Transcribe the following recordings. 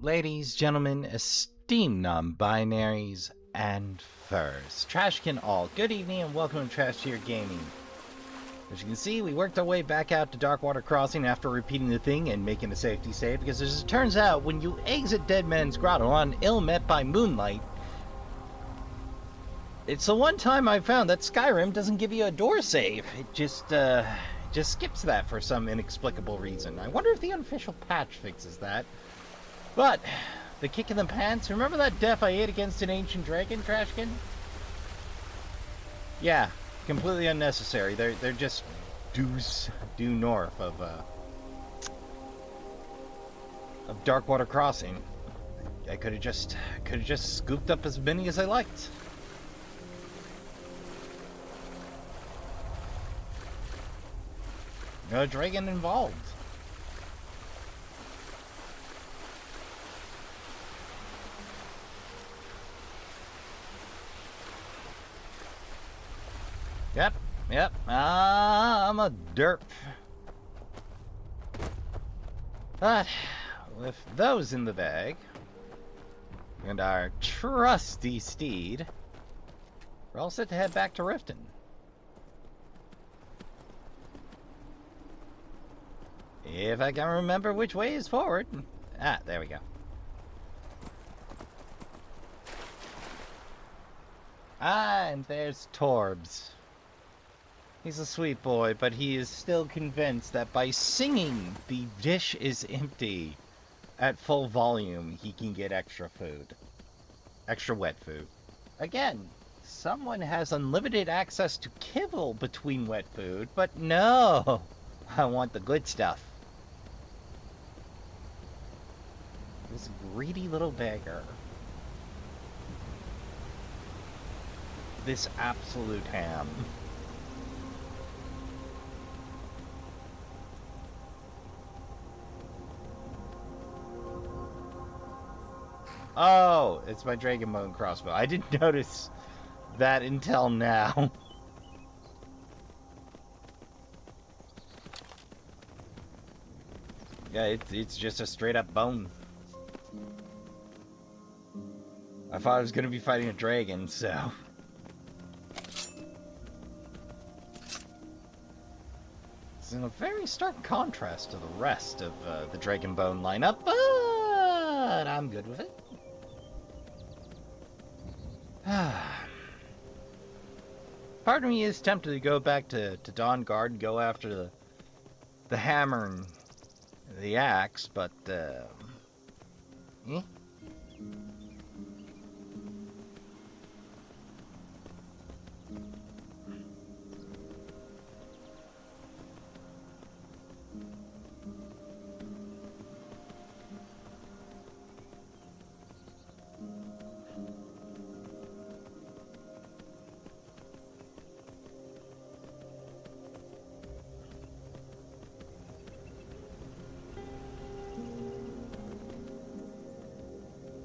Ladies, gentlemen, esteemed non-binaries, and furs. Trashkin all, good evening and welcome to Trash Tier Gaming. As you can see, we worked our way back out to Darkwater Crossing after repeating the thing and making a safety save, because as it turns out, when you exit Dead Man's Grotto on Ill Met by Moonlight, it's the one time I found that Skyrim doesn't give you a door save. It just skips that for some inexplicable reason. I wonder if the unofficial patch fixes that. But, the kick in the pants, remember that death I ate against an ancient dragon, Trashkin? Yeah, completely unnecessary. They're just due north of Darkwater Crossing. I could have just scooped up as many as I liked. No dragon involved. Yep, I'm a derp. But, with those in the bag, and our trusty steed, we're all set to head back to Riften. If I can remember which way is forward. Ah, there we go. Ah, and there's Torbs. He's a sweet boy, but he is still convinced that by singing "the dish is empty" at full volume, he can get extra food. Extra wet food. Again, someone has unlimited access to kibble between wet food, but no! I want the good stuff. This greedy little beggar. This absolute ham. Oh, it's my dragon bone crossbow. I didn't notice that until now. Yeah, it's just a straight up bone. I thought I was gonna be fighting a dragon, so. It's in a very stark contrast to the rest of the dragon bone lineup, but I'm good with it. Part of me is tempted to go back to Dawnguard and go after the hammer and the axe, but eh?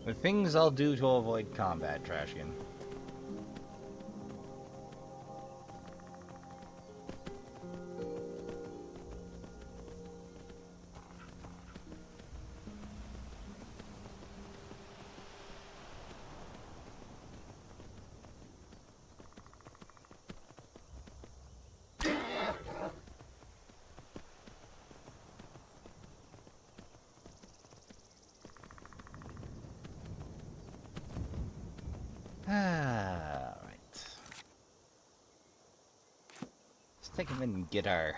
The things I'll do to avoid combat, Trashkin. Alright. Let's take a minute and get our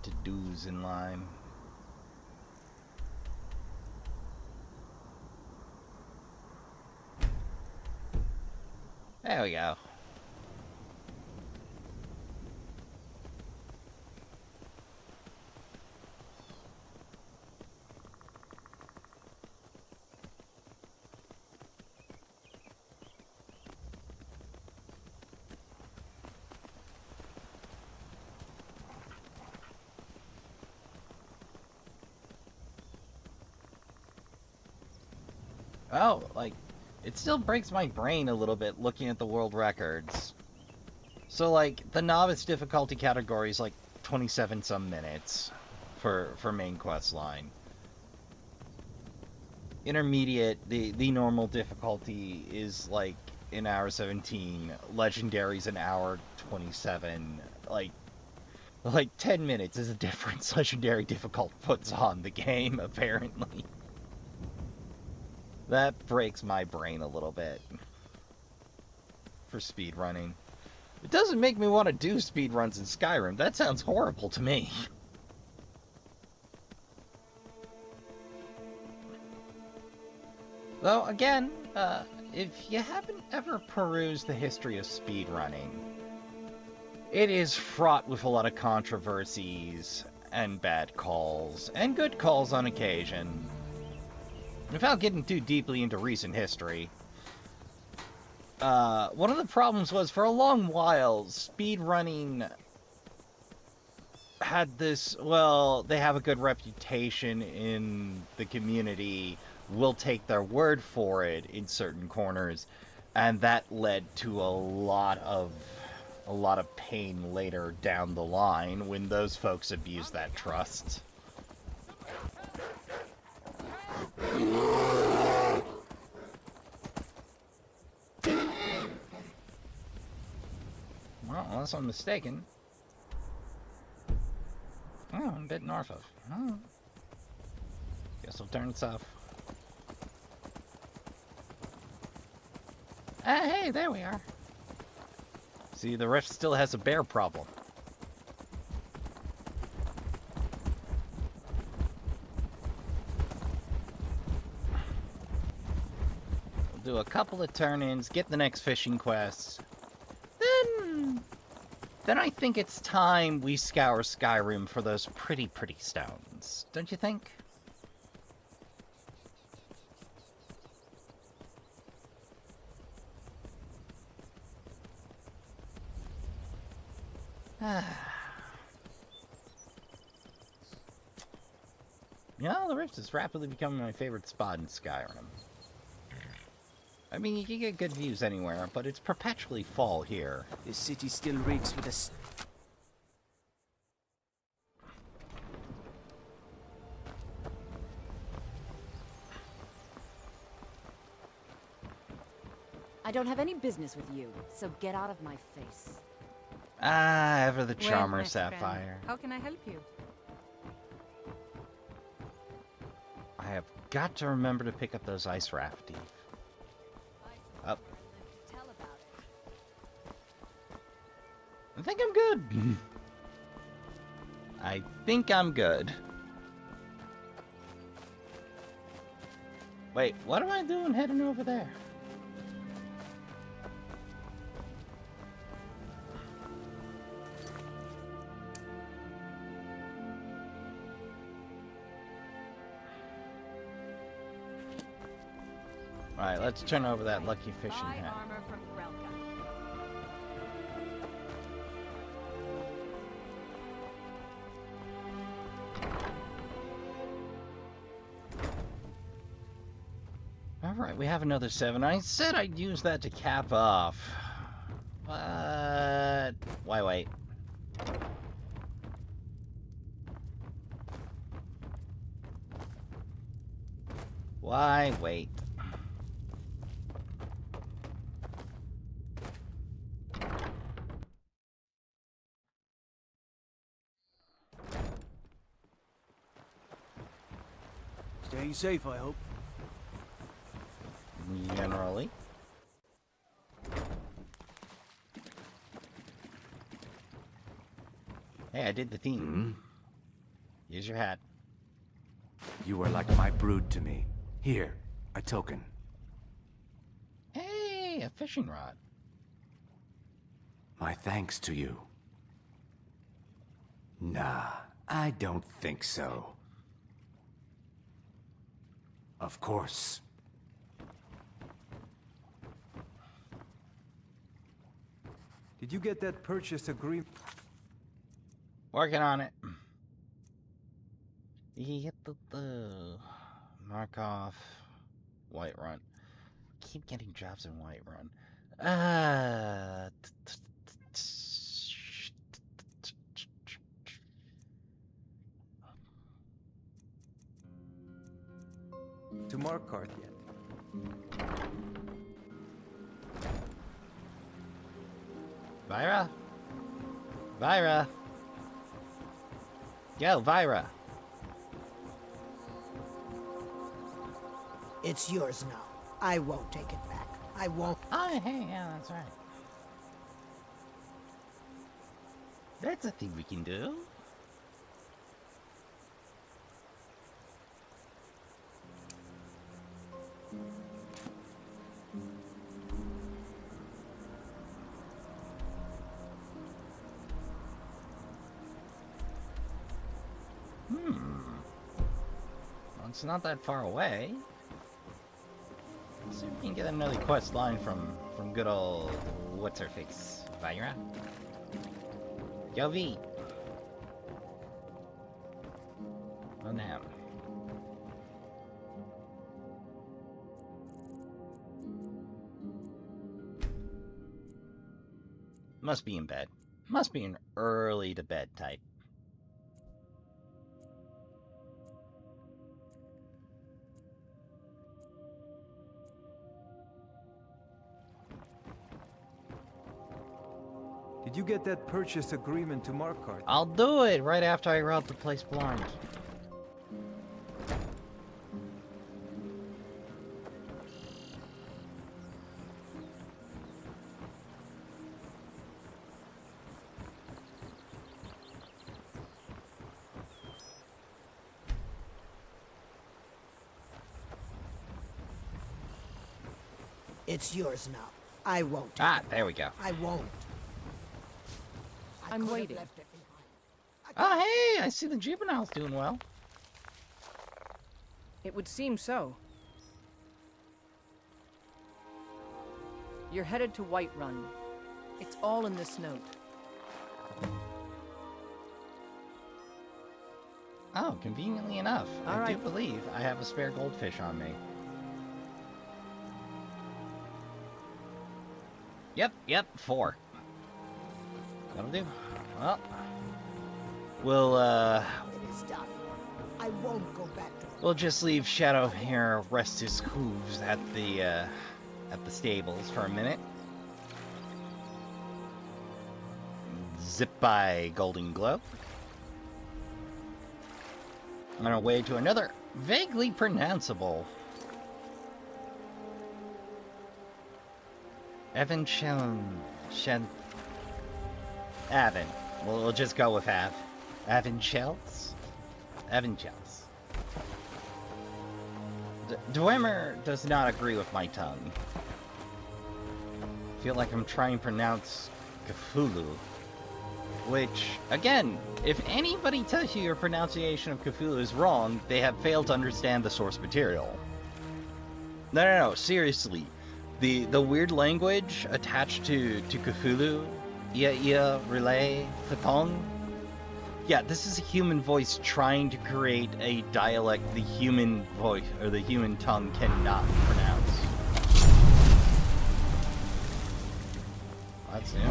to-dos in line. There we go. Oh, like, it still breaks my brain a little bit looking at the world records. So, like, the novice difficulty category is like 27 some minutes for main quest line. Intermediate, the normal difficulty is like in hour 17. Legendary's in hour 27. Like 10 minutes is a difference Legendary difficult puts on the game, apparently. That breaks my brain a little bit for speedrunning. It doesn't make me want to do speedruns in Skyrim. That sounds horrible to me. Though, again, if you haven't ever perused the history of speedrunning, it is fraught with a lot of controversies and bad calls, and good calls on occasion. Without getting too deeply into recent history, one of the problems was, for a long while, speedrunning had this, well, they have a good reputation in the community, we'll take their word for it in certain corners, and that led to a lot of pain later down the line when those folks abuse that trust. Well, unless I'm mistaken. Oh, I'm a bit north of. Oh. Guess I'll turn south. Hey, there we are. See, the Rift still has a bear problem. We'll do a couple of turn-ins, get the next fishing quest. Then I think it's time we scour Skyrim for those pretty stones. Don't you think? You know, the Rift is rapidly becoming my favorite spot in Skyrim. I mean, you can get good views anywhere, but it's perpetually fall here. This city still reeks with a... I don't have any business with you, so get out of my face. Ah, ever the charmer, Well, Sapphire. friend, how can I help you? I have got to remember to pick up those ice rafties. Up. I think I'm good. I think I'm good. Wait, what am I doing heading over there? Alright, let's turn over that lucky fishing hat. Armor from Grelka. Alright, we have another 7. I said I'd use that to cap off. But... why wait? Why wait? Staying safe, I hope. Generally. Hey, I did the theme. Use your hat. You are like my brood to me. Here, a token. Hey, a fishing rod. My thanks to you. Nah, I don't think so. Of course. Did you get that purchase agreement? Working on it. Mark off. Whiterun. Keep getting jobs in Whiterun. to Markarth yet. Vyra? Vyra? Yo, Vyra. It's yours now. I won't take it back. I won't. Oh, hey, yeah, that's right. That's a thing we can do. Well, it's not that far away. Let's see if we can get another quest line from good old what's her face, Vyra. Yo, V. Oh, now. Must be in bed. Must be an early to bed type. Did you get that purchase agreement to Markarth? I'll do it right after I rob the place blind. It's yours now. I won't. Ah, there we go. I won't. I I'm could have waiting. left it behind. Oh, hey, I see the juvenile's doing well. It would seem so. You're headed to Whiterun. It's all in this note. Oh, conveniently enough, All I do right. believe I have a spare goldfish on me. Yep, 4. That'll do. Well, we'll, It is done. I won't go back to it. we'll just leave Shadow here rest his hooves at the stables for a minute. Zip by Golden Glow. On our way to another vaguely pronounceable Evan Avon. We'll just go with Av. Avon Shells? Avon Shells. Dwemer does not agree with my tongue. I feel like I'm trying to pronounce Cthulhu. Which, again, if anybody tells you your pronunciation of Cthulhu is wrong, they have failed to understand the source material. No, seriously. The weird language attached to Cthulhu, Ia, Relay, Thapong. Yeah, this is a human voice trying to create a dialect the human voice, or the human tongue cannot pronounce. That's it.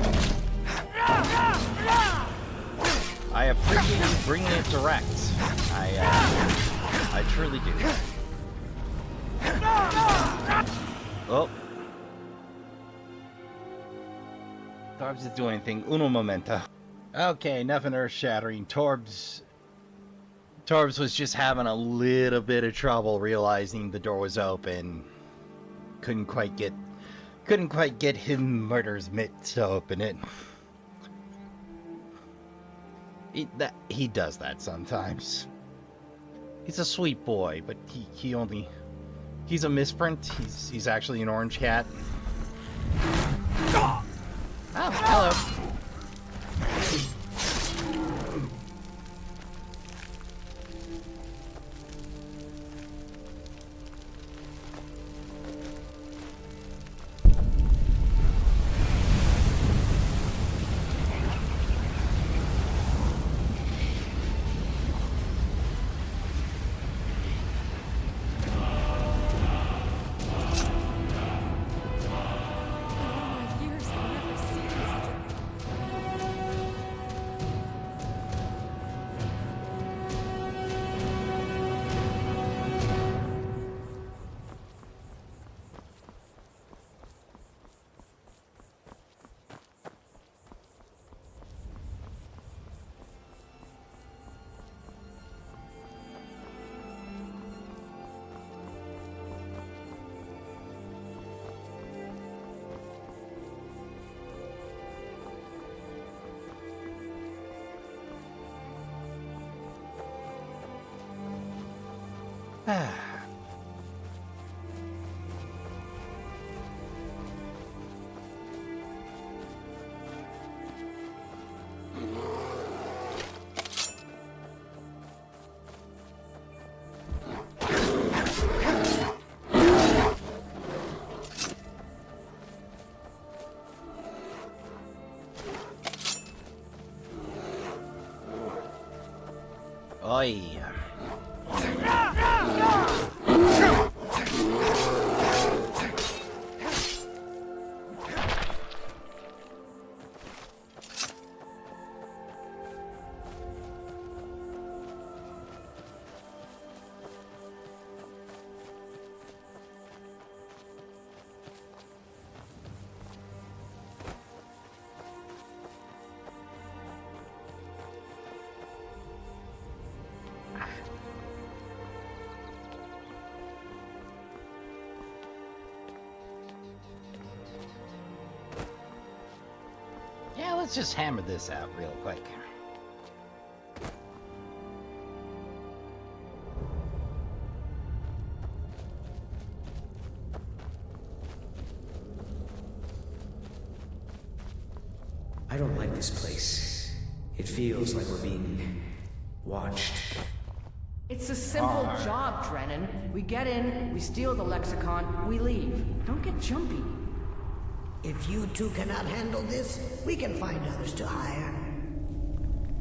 I appreciate you bringing it direct. I truly do. Oh. Torbs is doing anything. Uno momento. Okay, nothing earth-shattering. Torbs was just having a little bit of trouble realizing the door was open. Couldn't quite get him murder's mitt to open it. He does that sometimes. He's a sweet boy, but he's a misprint. He's actually an orange cat. Oh, hello. Oi. Yeah, let's just hammer this out real quick. I don't like this place. It feels like we're being watched. It's a simple job, Drennan. We get in, we steal the lexicon, we leave. Don't get jumpy. If you two cannot handle this, we can find others to hire.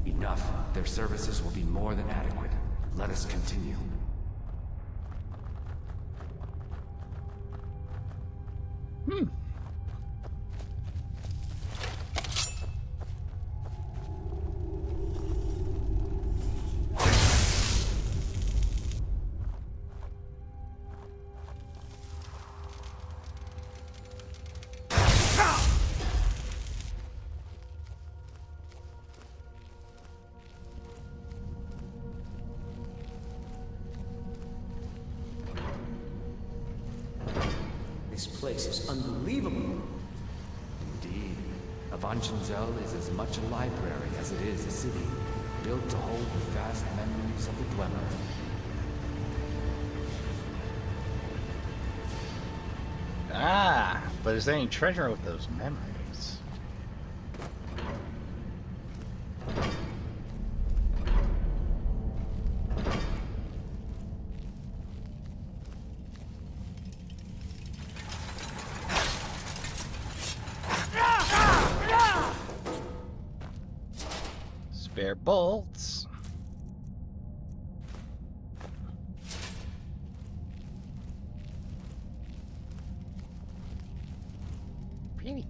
Enough. Their services will be more than adequate. Let us continue. This place is unbelievable. Indeed. Avangenzel is as much a library as it is a city, built to hold the vast memories of the Dweller. Ah, but is there any treasure with those memories? Spare bolts. Pretty.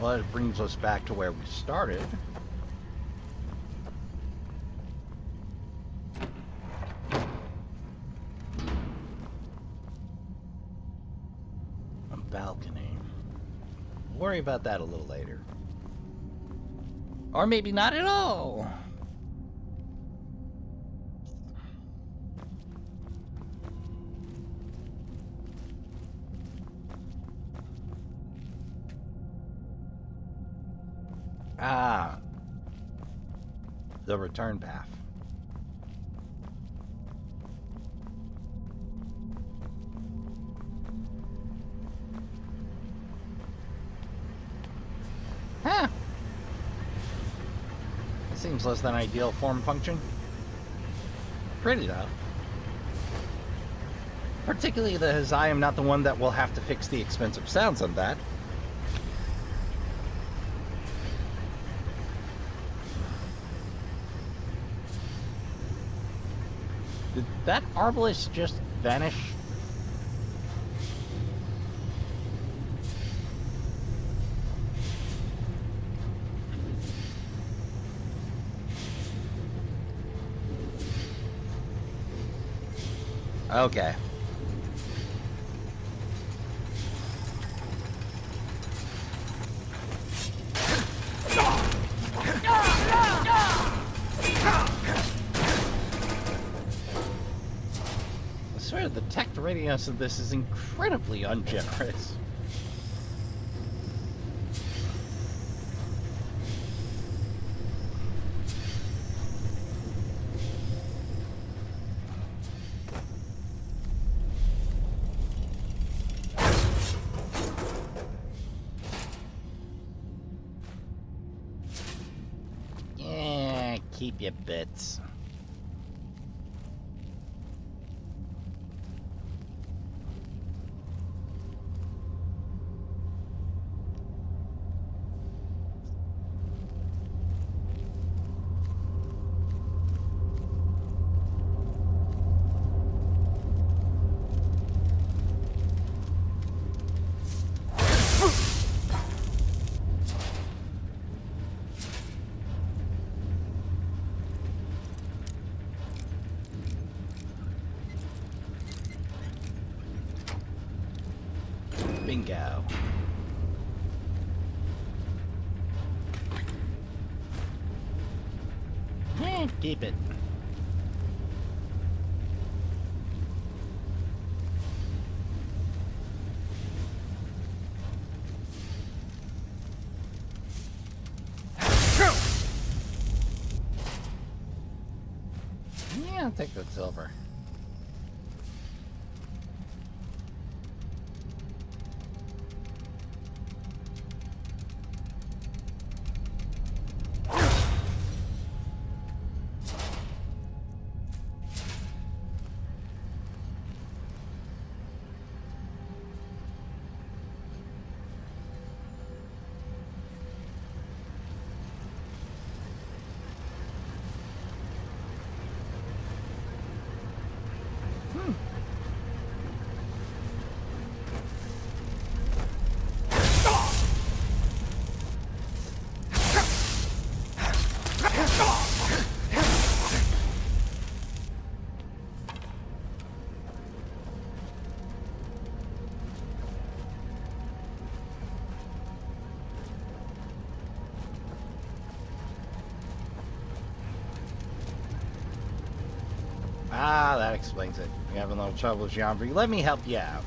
Well, it brings us back to where we started. A balcony. We'll worry about that a little later. Or maybe not at all. Ah, the return path. Huh. Seems less than ideal form function. Pretty though. Particularly as I am not the one that will have to fix the expensive sounds on that. Did that arbalist just vanish? Okay. I swear the tech readiness of this is incredibly ungenerous. Yeah, keep your bits. Bingo. Keep it. Yeah, I'll take that silver. Ah, that explains it. You're having a little trouble with geometry. Let me help you out.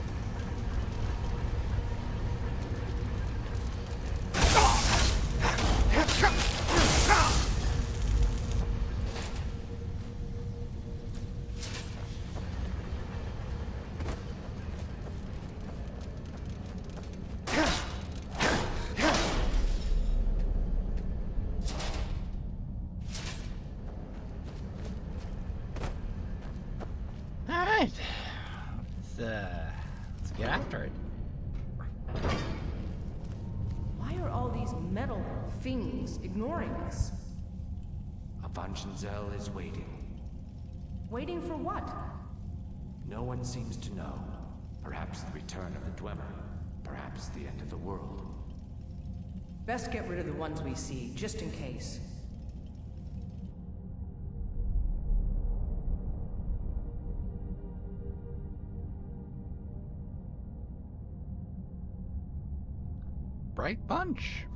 Alright. Let's get after it. Why are all these metal fiends ignoring us? Avangenzel is waiting. Waiting for what? No one seems to know. Perhaps the return of the Dwemer. Perhaps the end of the world. Best get rid of the ones we see, just in case. Bright bunch.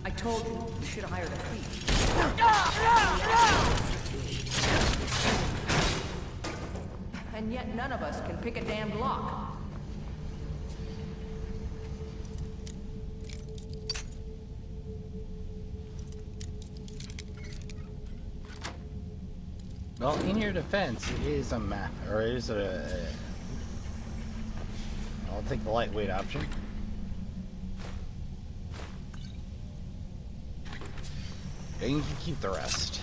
I told you, we should have hired a thief. And yet none of us can pick a damned lock. Well, in your defense, it is a map, or it is a... I'll take the lightweight option. And you can keep the rest.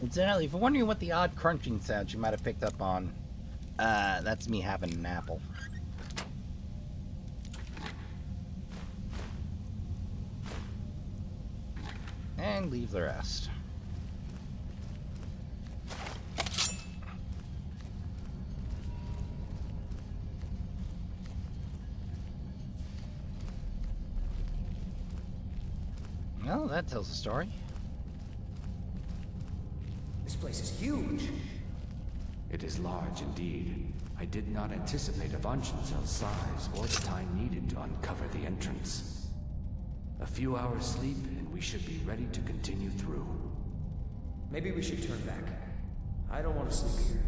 Incidentally, if you're wondering what the odd crunching sounds you might have picked up on, that's me having an apple. And leave the rest. Well, that tells a story. This place is huge. It is large indeed. I did not anticipate Avangenzel's size or the time needed to uncover the entrance. A few hours sleep and we should be ready to continue through. Maybe we should turn back. I don't want to sleep here.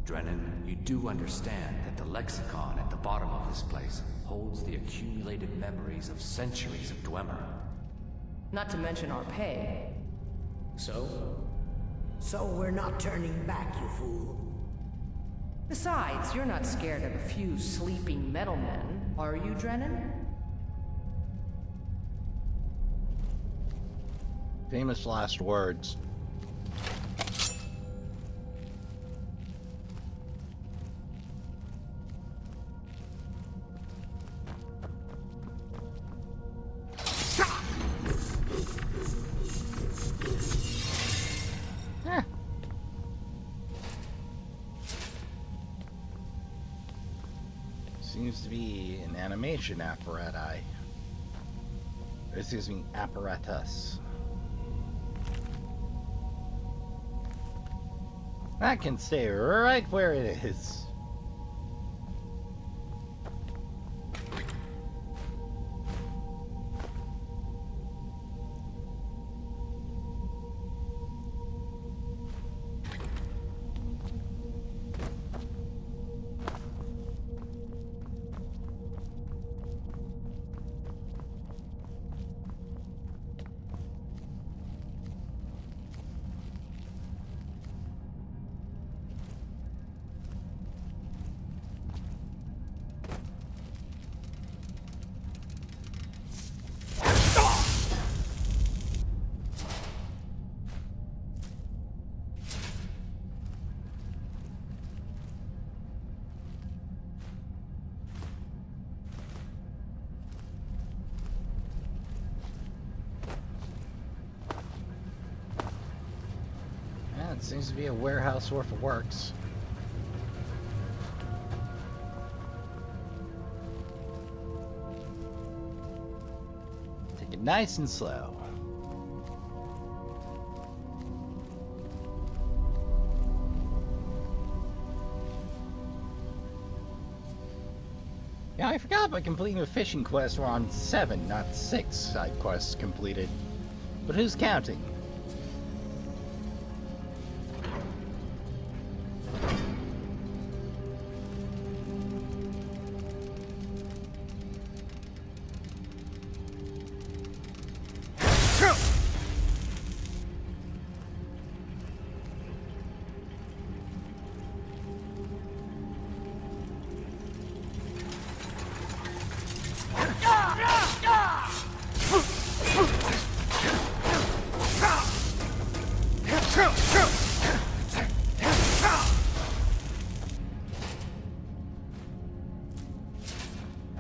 Drennan, you do understand that the lexicon at the bottom of this place holds the accumulated memories of centuries of Dwemer. Not to mention our pay. So? So we're not turning back, you fool. Besides, you're not scared of a few sleeping metalmen, are you, Drennan? Famous last words. Seems to be an animation apparatus. Excuse me, apparatus. That can stay right where it is. It seems to be a warehouse worth of works. Take it nice and slow. Yeah, I forgot by completing the fishing quest we're on 7, not 6 side quests completed. But who's counting?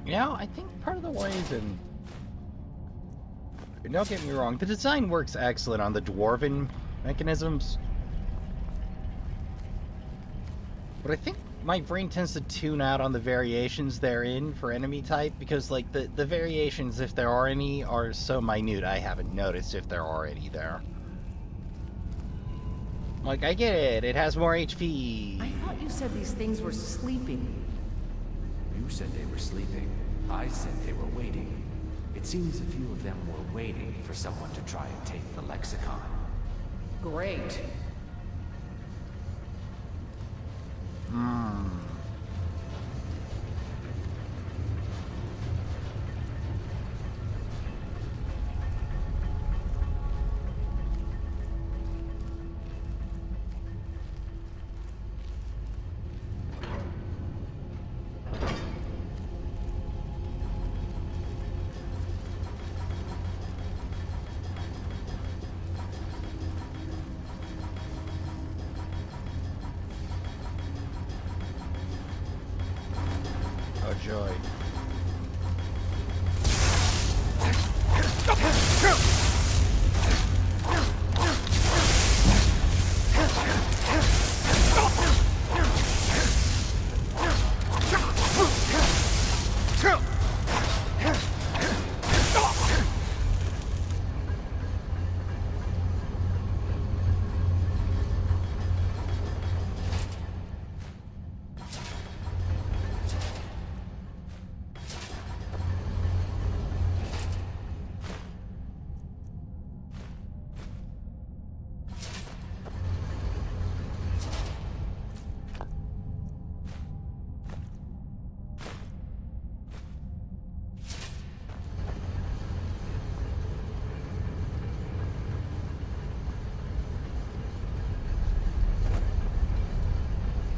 You know, I think part of the reason Don't get me wrong, the design works excellent on the dwarven mechanisms. But I think my brain tends to tune out on the variations therein for enemy type, because, like, the variations, if there are any, are so minute I haven't noticed if there are any there. Like, I get it, it has more HP. I thought you said these things were sleeping. You said they were sleeping. I said they were waiting. It seems a few of them were waiting for someone to try and take the lexicon. Great. Oh, joy.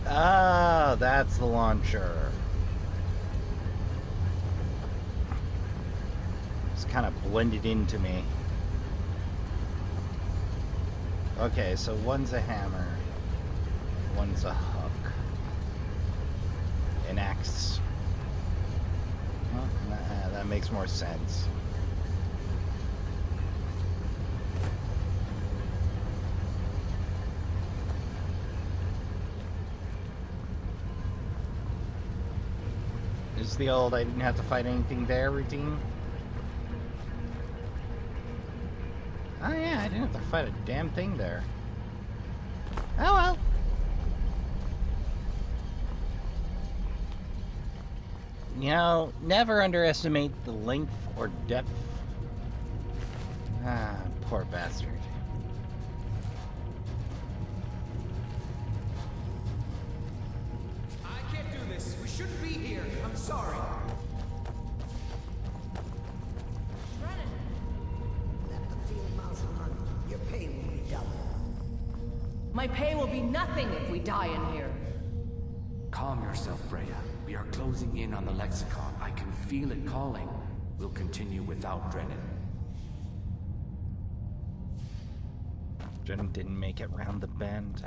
Ah, that's the launcher. It's kind of blended into me. Okay, so one's a hammer, one's a hook, an axe. Well, that makes more sense. Is the old I didn't have to fight anything there routine? Oh yeah, I didn't have to fight a damn thing there. Oh well. You know, never underestimate the length or depth. Ah, poor bastard. I can't do this. We shouldn't be here. I'm sorry. Let the field mouse run. Your pay will be double. My pay will be nothing if we die in here. Calm yourself, Freya. We are closing in on the lexicon. I can feel it calling. We'll continue without Drennan. Jen didn't make it round the bend.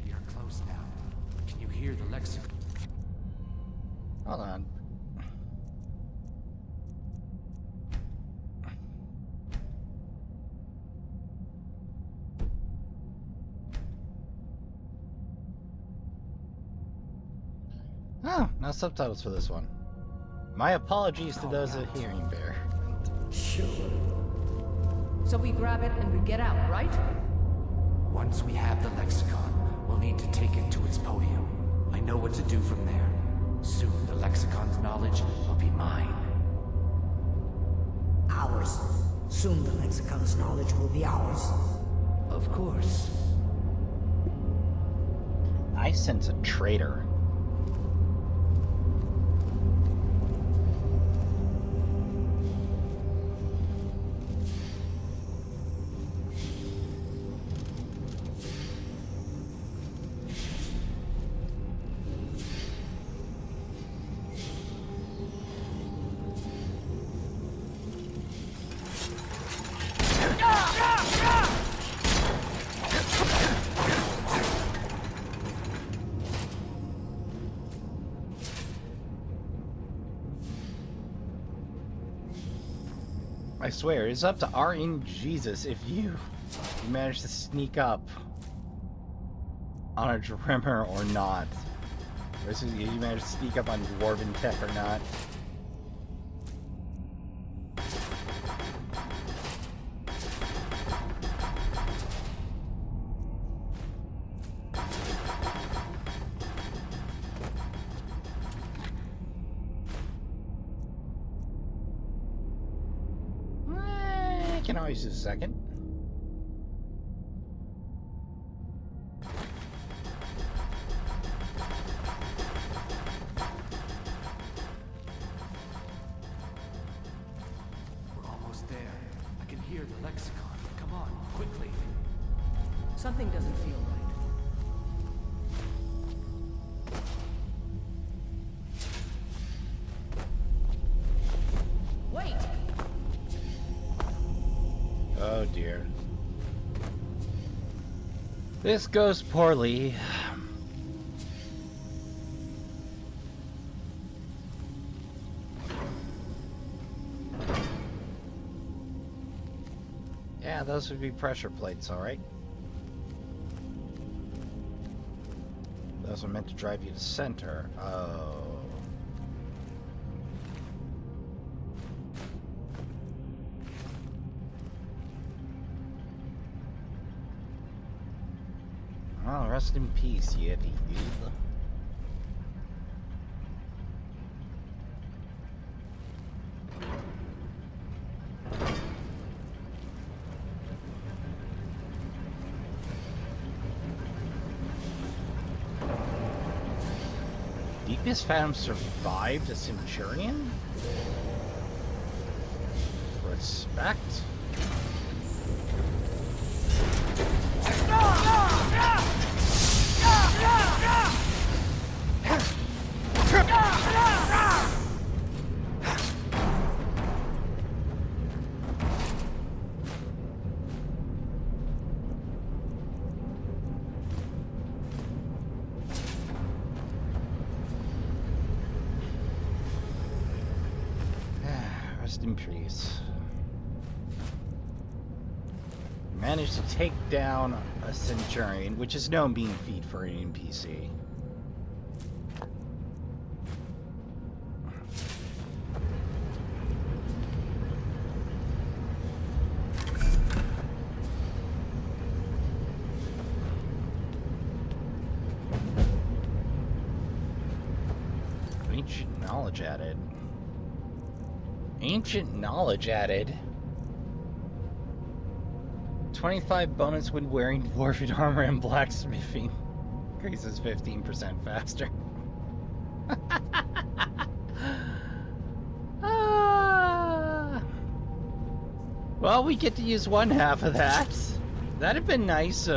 We are close now. Can you hear the lexicon? Hold on. Oh, no subtitles for this one. My apologies to those at Hearing Bear. Sure. So we grab it and we get out, right? Once we have the lexicon, we'll need to take it to its podium. I know what to do from there. Soon the lexicon's knowledge will be mine. Ours. Soon the lexicon's knowledge will be ours. Of course. I sense a traitor. I swear, it's up to RNGesus if you manage to sneak up on a Drimmer or not. Or if you manage to sneak up on Dwarven Tech or not. Can always use a second. We're almost there. I can hear the lexicon. Come on, quickly. Something doesn't feel right. Wait! Oh dear. This goes poorly. Yeah, those would be pressure plates, alright. Those are meant to drive you to center. Oh. Well, rest in peace, Yeti. Deepest Phantom survived a Centurion? Respect? Rest in peace. Managed to take down a Centurion, which is no mean feat for an NPC. Ancient knowledge added. Ancient knowledge added. 25 bonus when wearing dwarven armor and blacksmithing. Increases 15% faster. Well, we get to use one half of that. That'd have been nice.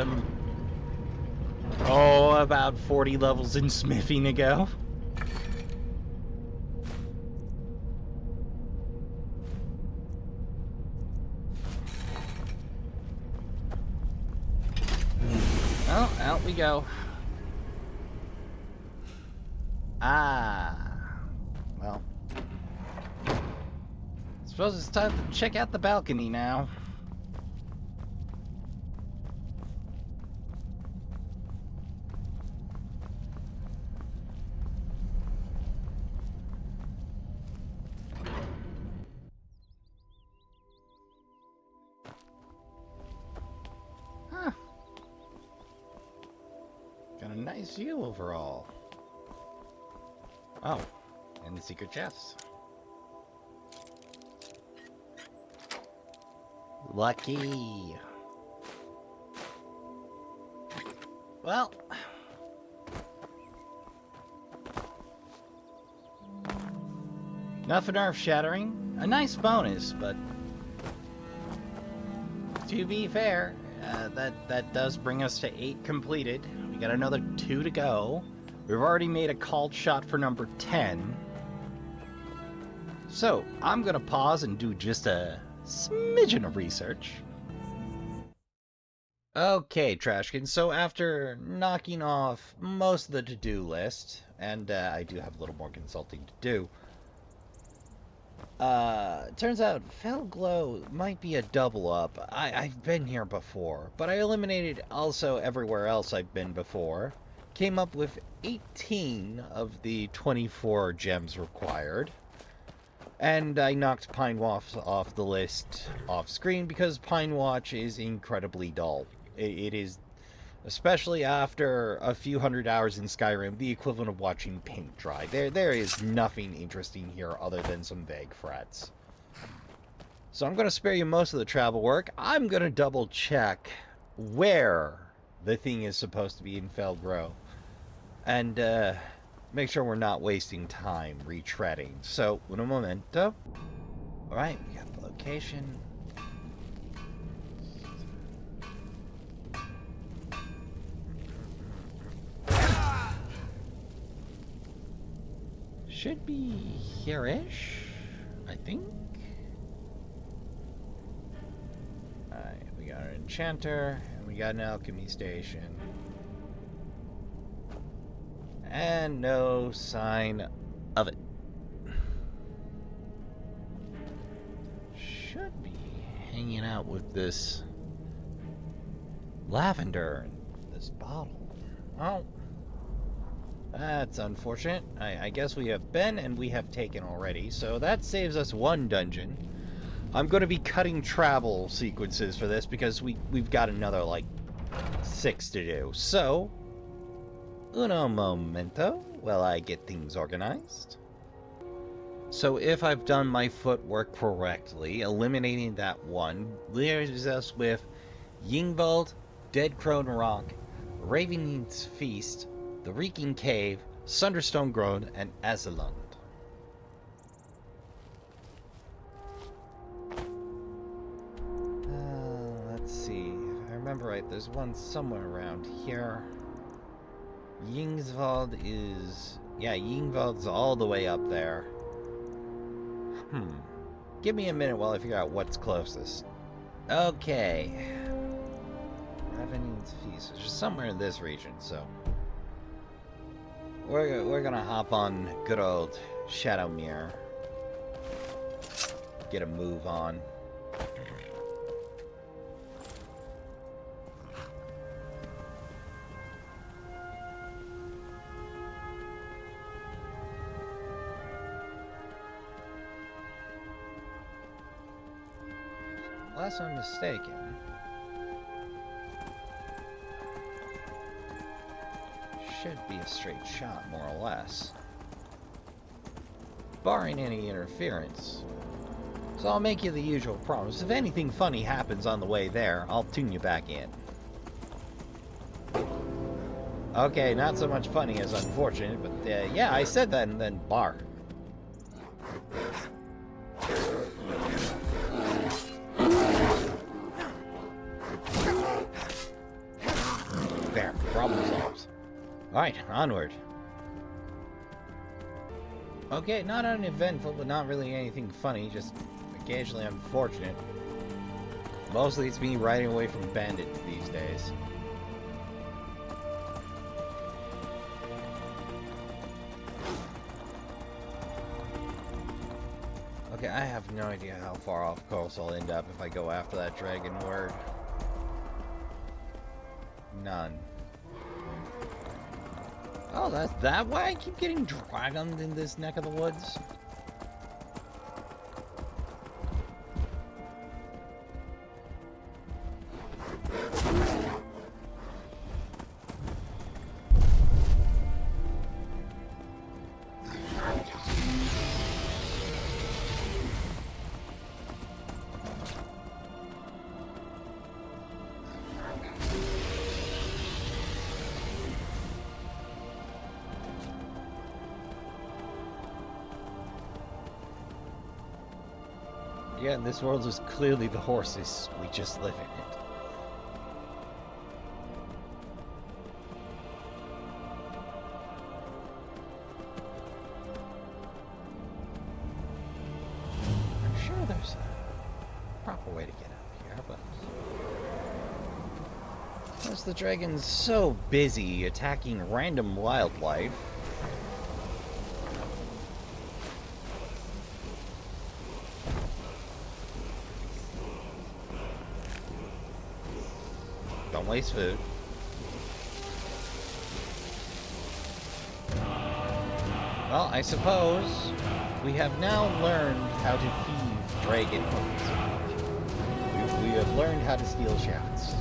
About 40 levels in smithing ago. Oh, out we go. Well. Suppose it's time to check out the balcony now. Huh. Got a nice view overall. Oh, and the secret chest. Lucky. Well. Nothing earth-shattering. A nice bonus, but to be fair, that does bring us to 8 completed. We got another 2 to go. We've already made a called shot for number 10. So, I'm gonna pause and do just a smidgen of research. Okay, Trashkin, so after knocking off most of the to-do list, and I do have a little more consulting to do, Turns out Felglow might be a double up. I've been here before, but I eliminated also everywhere else I've been before. Came up with 18 of the 24 gems required. And I knocked Pine Watch off the list off screen because Pine Watch is incredibly dull. It is, especially after a few hundred hours in Skyrim, the equivalent of watching paint dry. There is nothing interesting here other than some vague threats. So I'm going to spare you most of the travel work. I'm going to double check where the thing is supposed to be in Felgrow. And make sure we're not wasting time retreading. So, un momento. Alright, we got the location. Should be here-ish, I think. Alright, we got an enchanter, and we got an alchemy station. And no sign of it. Should be hanging out with this lavender in this bottle. Oh. That's unfortunate. I guess we have been and we have taken already, so that saves us one dungeon. I'm going to be cutting travel sequences for this because we've got another, like, 6 to do. So, uno momento while I get things organized. So if I've done my footwork correctly, eliminating that one leaves us with Yingvald, Dead Crone Rock, Raven's Feast, the Reeking Cave, Sunderstone Grove, and Azalund. Let's see. If I remember right, there's one somewhere around here. Yingvald is... yeah, Yingvald's all the way up there. Give me a minute while I figure out what's closest. Okay. Raven's Feast is just somewhere in this region, so... We're gonna hop on good old Shadowmere. Get a move on. Unless I'm mistaken. Should be a straight shot, more or less. Barring any interference. So I'll make you the usual promise. If anything funny happens on the way there, I'll tune you back in. Okay, not so much funny as unfortunate, but yeah, I said that and then bar. There, problem solved. Alright, onward. Okay, not uneventful, but not really anything funny, just occasionally unfortunate. Mostly it's me riding away from bandits these days. Okay, I have no idea how far off course I'll end up if I go after that dragon word. None. Oh, that's that why I keep getting dragoned in this neck of the woods? Yeah, and this world is clearly the horses. We just live in it. I'm sure there's a proper way to get out here, but... Since the dragon's so busy attacking random wildlife... Don't waste food. Well, I suppose we have now learned how to thieve dragon hoods. We have learned how to steal shafts.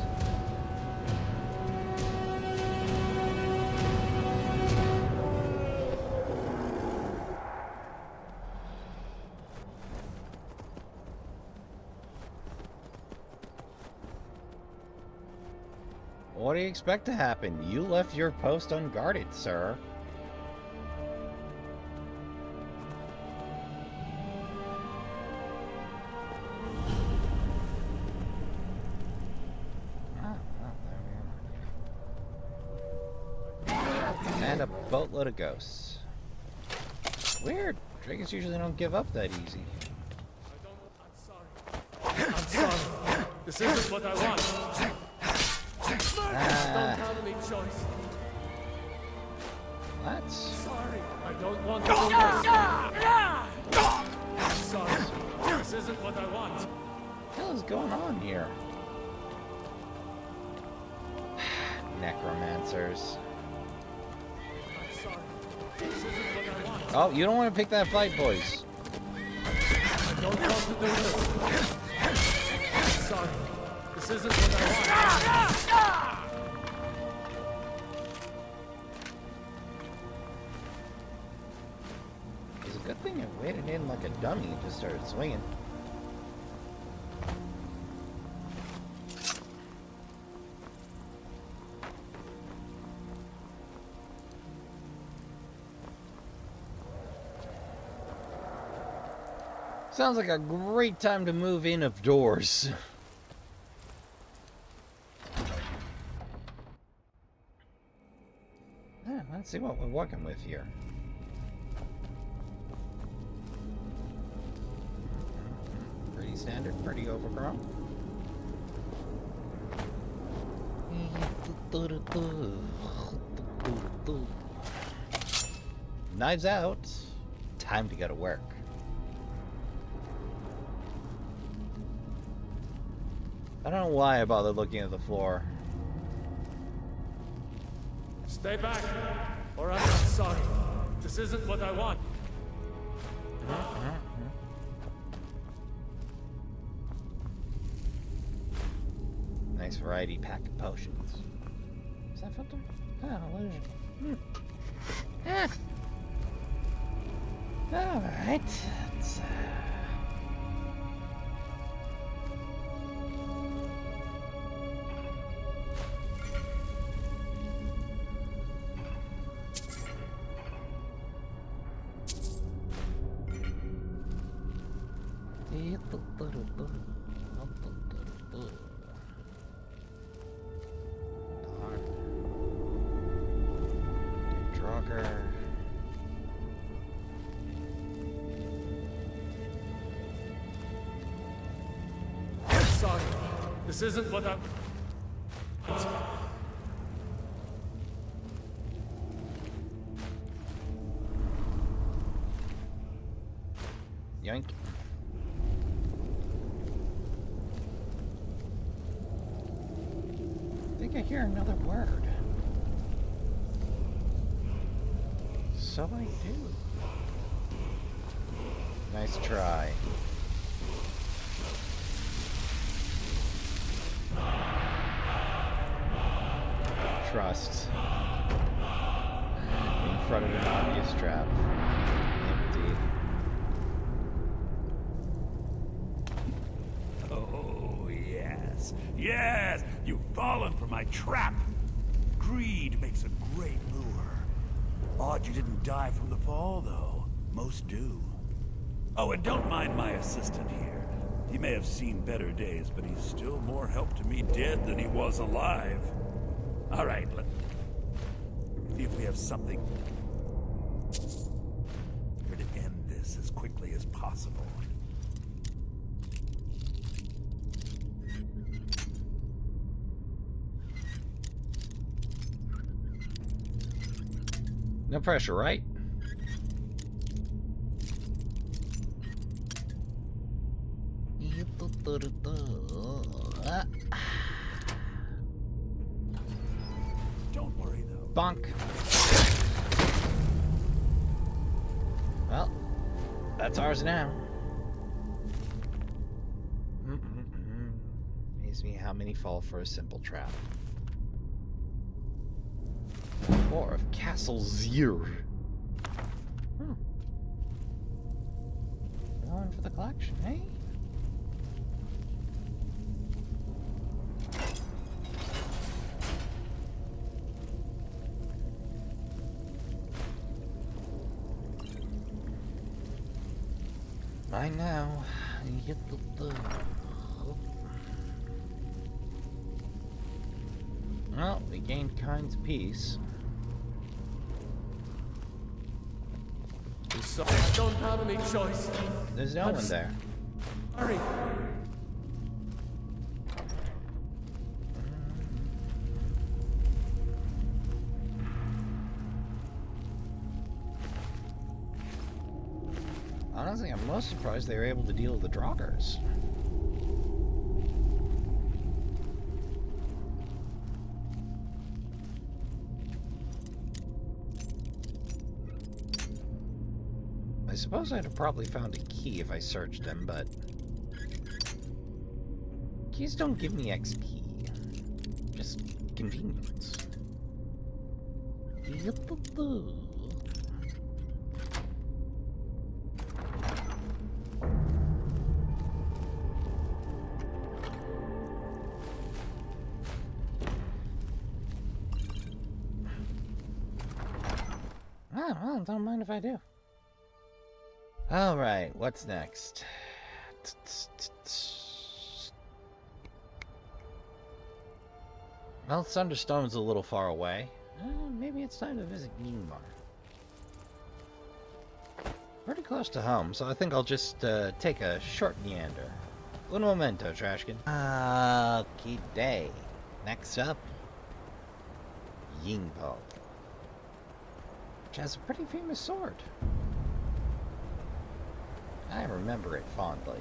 What do you expect to happen? You left your post unguarded, sir. And a boatload of ghosts. Weird. Dragons usually don't give up that easy. I'm sorry. This isn't what I want. Don't have any choice. What? Sorry. I don't want to do this. I'm sorry. This isn't what I want. What the hell is going on here? Necromancers. I'm sorry. This isn't what I want. Oh, you don't want to pick that fight, boys. I don't want to do this. I'm sorry. This isn't what I want. It's a good thing I waited in like a dummy and just started swinging. Sounds like a great time to move in of doors. Yeah, let's see what we're working with here. Pretty standard, pretty overgrown. Knives out. Time to go to work. I don't know why I bothered looking at the floor. Stay back, or I'm not sorry. This isn't what I want. Nice variety pack of potions. Is that filter? Ah, illusion. Alright. Let's, Sorry. This isn't what I... Yoink. I think I hear another word. So I do. Nice try. Trust. In front of an obvious trap. Empty. Oh, yes. Yes! You've fallen for my trap! Greed makes a great lure. Odd you didn't die from the fall, though. Most do. Oh, and don't mind my assistant here. He may have seen better days, but he's still more help to me dead than he was alive. All right, let's see if we have something here to end this as quickly as possible. No pressure, right? Bonk. Well, that's ours now. Amazes me how many fall for a simple trap. 4 of Castle Zier. Going for the collection, eh? Mine now. Well, we gained Kind's peace. So I don't have any choice. There's no one there. Hurry. Honestly, I'm most surprised they were able to deal with the Draugrs. I suppose I'd have probably found a key if I searched them, but keys don't give me XP. Just convenience. Oh, well, don't mind if I do. Alright, what's next? Well, Thunderstone's a little far away. Maybe it's time to visit Yingmar. Pretty close to home, so I think I'll just take a short meander. Un momento, Trashkin. Okie day. Next up, Yingpo, which has a pretty famous sword. I remember it fondly.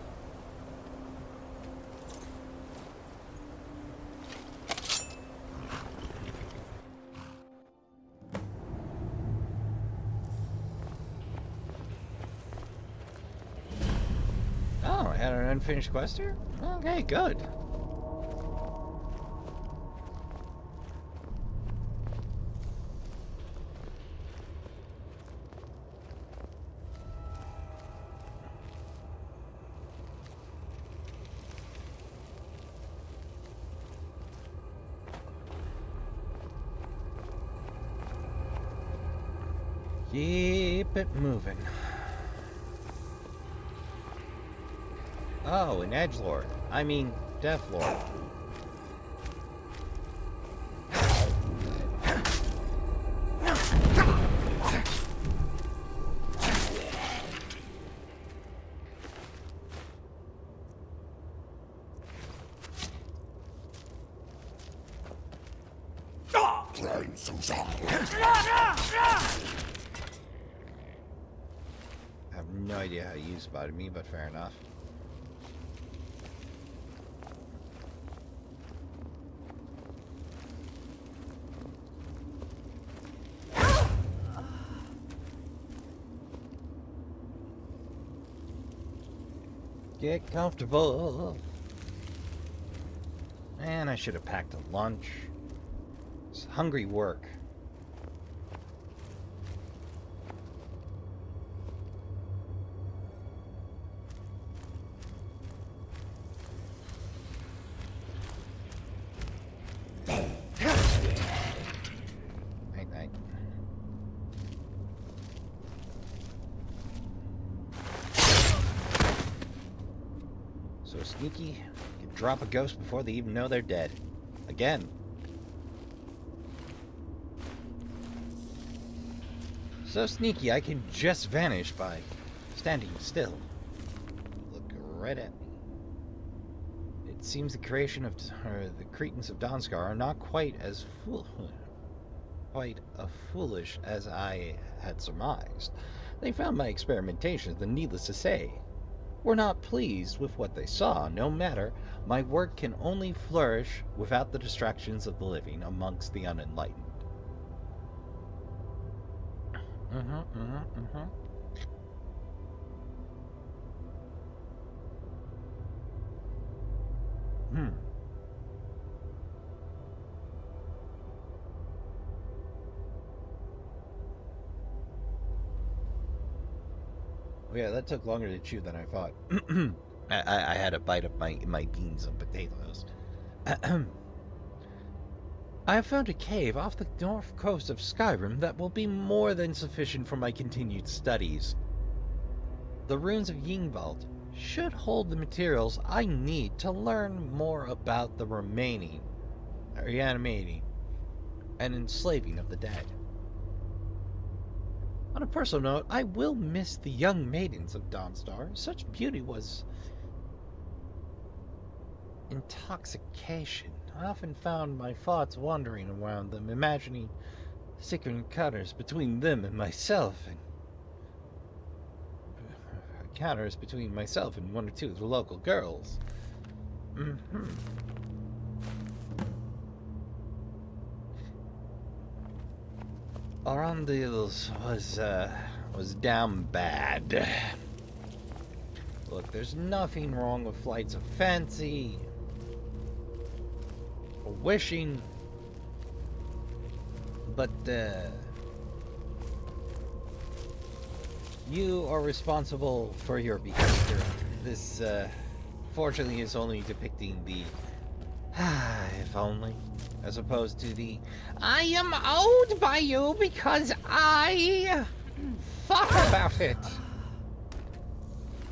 Oh, I had an unfinished quest here? Okay, good. Keep it moving. Oh, an edgelord. I mean, deathlord. I have no idea how to use it me, but fair enough. Get comfortable. Man, I should have packed a lunch. It's hungry work. Night night. So sneaky, can drop a ghost before they even know they're dead. Again. So sneaky, I can just vanish by standing still. Look right at me. It seems the creation of the Cretans of Donskar are not quite as foolish as I had surmised. They found my experimentations, and needless to say, were not pleased with what they saw. No matter, my work can only flourish without the distractions of the living amongst the unenlightened. Yeah, that took longer to chew than I thought. I had a bite of my beans and potatoes. I have found a cave off the north coast of Skyrim that will be more than sufficient for my continued studies. The ruins of Yingvald should hold the materials I need to learn more about the reanimating, and enslaving of the dead. On a personal note, I will miss the young maidens of Dawnstar. Such beauty was intoxication. I often found my thoughts wandering around them, imagining secret encounters between them and myself, and encounters between myself and one or two of the local girls. Arundels was damn bad. Look, there's nothing wrong with flights of fancy or wishing, but you are responsible for your behavior. This fortunately is only depicting the if only, as opposed to the I am owed by you because I thought about it.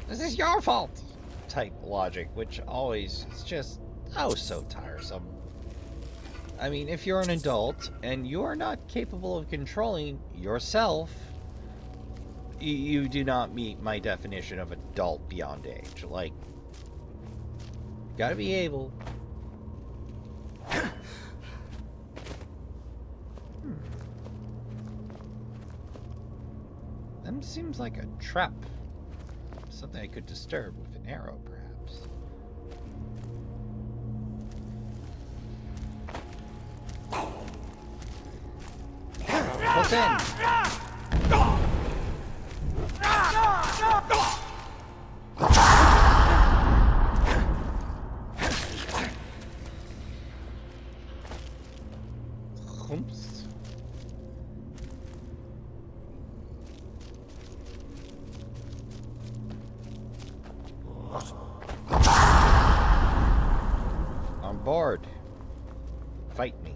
This is your fault type logic, which always is just so tiresome. I mean, if you're an adult and you're not capable of controlling yourself, you do not meet my definition of adult beyond age. Like, you gotta be able. That seems like a trap. Something I could disturb with an arrow, perhaps. What's in? Humps. On board. Fight me.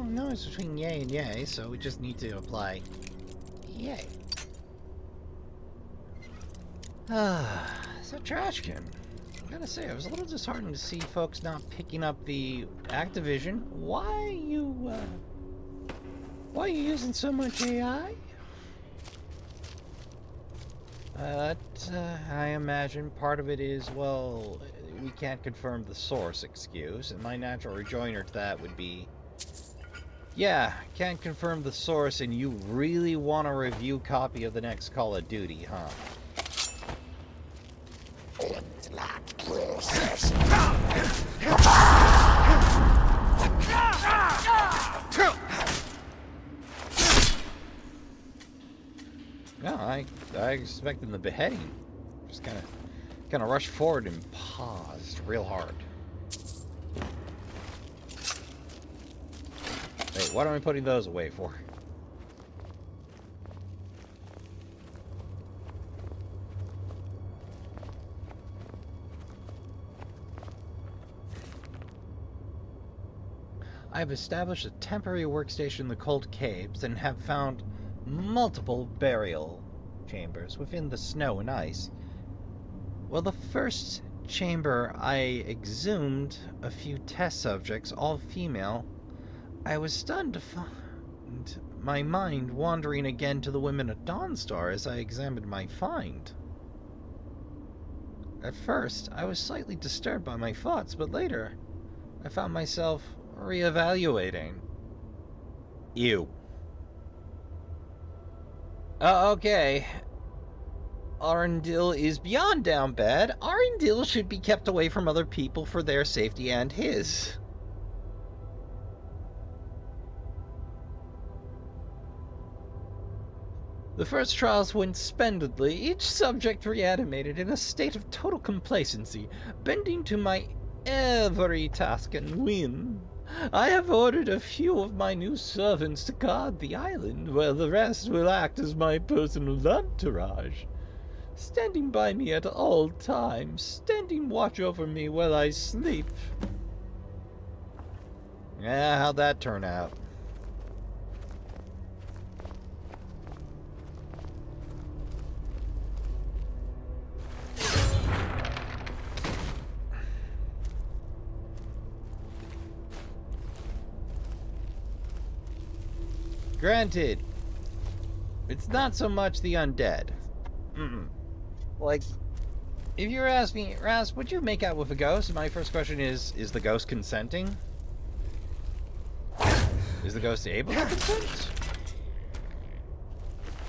No, it's between yay and yay, so we just need to apply yay. So Trashkin, I gotta say, I was a little disheartened to see folks not picking up the Activision. Why are you using so much AI? I imagine part of it is, well, we can't confirm the source excuse, and my natural rejoinder to that would be, yeah, can't confirm the source, and you really want a review copy of the next Call of Duty, huh? No, I expected the beheading. Just kind of rushed forward and paused real hard. Wait, what am I putting those away for? I have established a temporary workstation in the cold caves and have found multiple burial chambers within the snow and ice. Well, the first chamber I exhumed a few test subjects, all female. I was stunned to find my mind wandering again to the women at Dawnstar as I examined my find. At first, I was slightly disturbed by my thoughts, but later, I found myself reevaluating. Ew. Okay. Arundel is beyond down bad. Arundel should be kept away from other people for their safety and his. The first trials went splendidly, each subject reanimated in a state of total complacency, bending to my every task and whim. I have ordered a few of my new servants to guard the island, while the rest will act as my personal entourage, standing by me at all times, standing watch over me while I sleep. Yeah, how'd that turn out? Granted, it's not so much the undead. Like, if you're asking me, Ras, would you make out with a ghost? My first question is the ghost consenting? Is the ghost able to consent?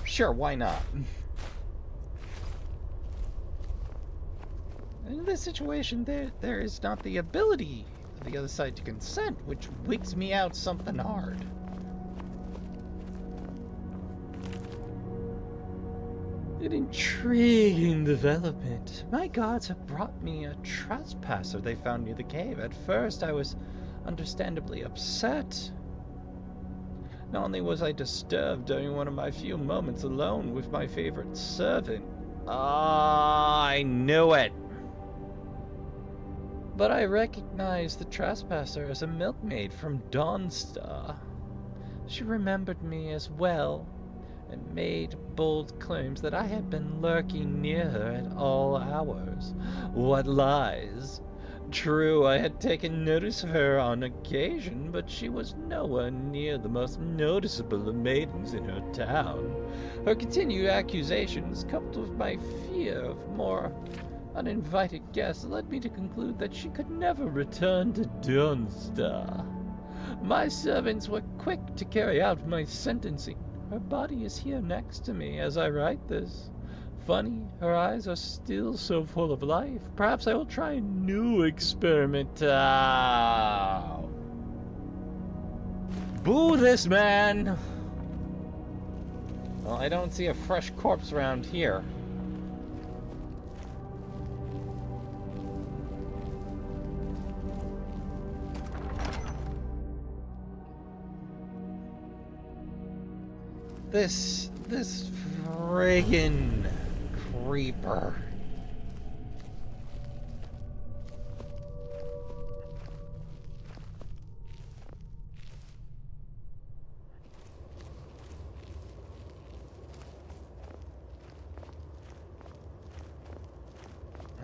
Sure, why not? In this situation, there is not the ability of the other side to consent, which wigs me out something hard. An intriguing development. My gods have brought me a trespasser they found near the cave. At first, I was understandably upset. Not only was I disturbed during one of my few moments alone with my favorite servant. I knew it! But I recognized the trespasser as a milkmaid from Dawnstar. She remembered me as well, and made bold claims that I had been lurking near her at all hours. What lies! True, I had taken notice of her on occasion, but she was nowhere near the most noticeable of maidens in her town. Her continued accusations, coupled with my fear of more uninvited guests, led me to conclude that she could never return to Dawnstar. My servants were quick to carry out my sentencing. Her body is here next to me as I write this. Funny, her eyes are still so full of life. Perhaps I will try a new experiment. Boo this man! Well, I don't see a fresh corpse around here. This friggin' creeper.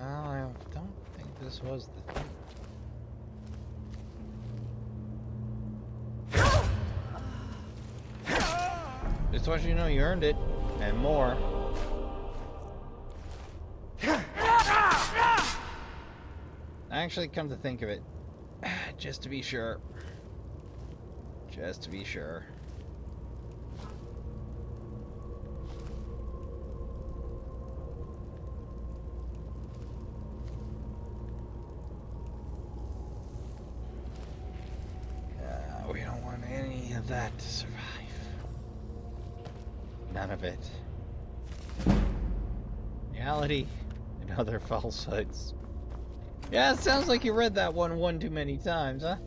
I don't think this was the thing. Just want you to know you earned it, and more. Actually, come to think of it, just to be sure. Just to be sure. We don't want any of that to survive. None of it. Reality and other falsehoods. Yeah, it sounds like you read that one too many times, huh?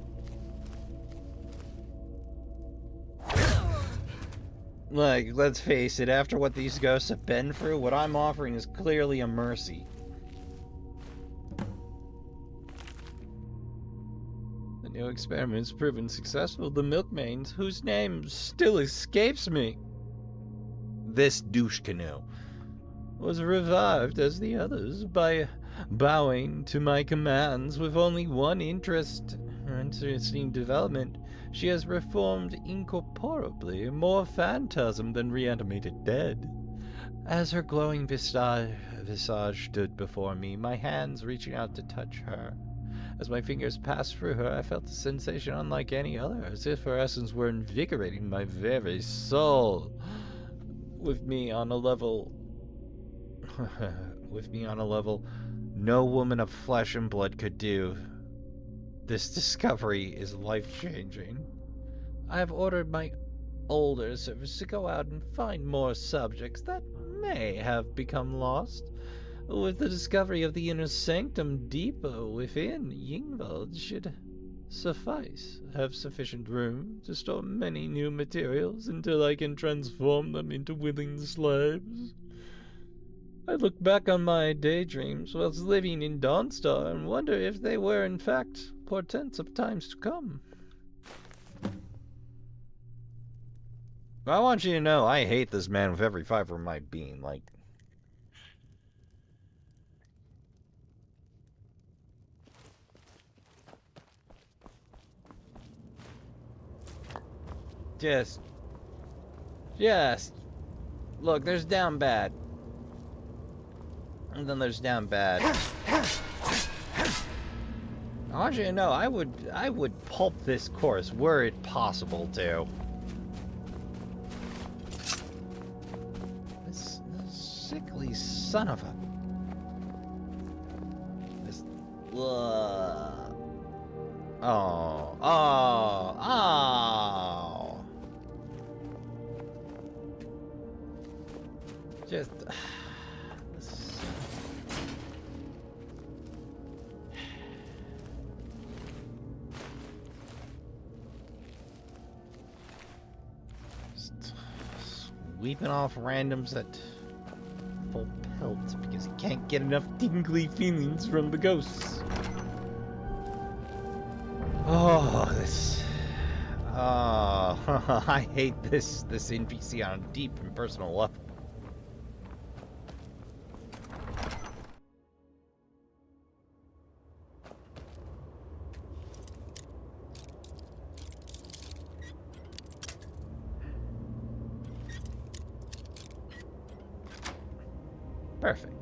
Like, let's face it, after what these ghosts have been through, what I'm offering is clearly a mercy. The new experiment's proven successful. The milkmaid, whose name still escapes me, this douche canoe, was revived as the others by bowing to my commands with only one interesting development. She has reformed incorporably, more phantasm than reanimated dead. As her glowing visage stood before me, my hands reaching out to touch her. As my fingers passed through her, I felt a sensation unlike any other, as if her essence were invigorating my very soul. With me on a level with me on a level no woman of flesh and blood could do. This discovery is life-changing. I have ordered my older service to go out and find more subjects that may have become lost. With the discovery of the inner sanctum deeper within, Yngvald should have sufficient room to store many new materials until I can transform them into willing slaves. I look back on my daydreams whilst living in Dawnstar and wonder if they were in fact portents of times to come. I want you to know I hate this man with every fiber of my being, like... Just... Look, there's down bad. And then there's down bad. I want you to know, I would pulp this course were it possible to. This sickly son of a... This... Oh. Just... Sweeping off randoms at full pelt because he can't get enough tingly feelings from the ghosts. Oh, this... Oh, I hate this NPC on a deep and personal level. Perfect.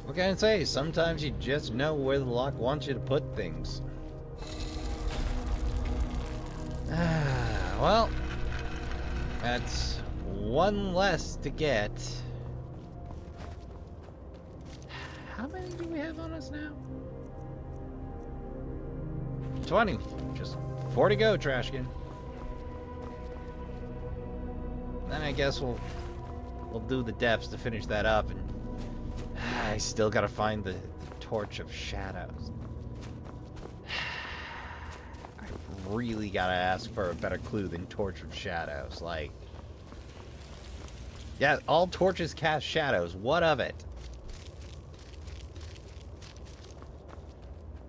What can I say? Sometimes you just know where the lock wants you to put things. Well, that's one less to get. How many do we have on us now? 20. Just 4 to go, Trashkin. Then I guess we'll do the depths to finish that up, and I still gotta find the Torch of Shadows. I really gotta ask for a better clue than Torch of Shadows. Like, yeah, all torches cast shadows. What of it?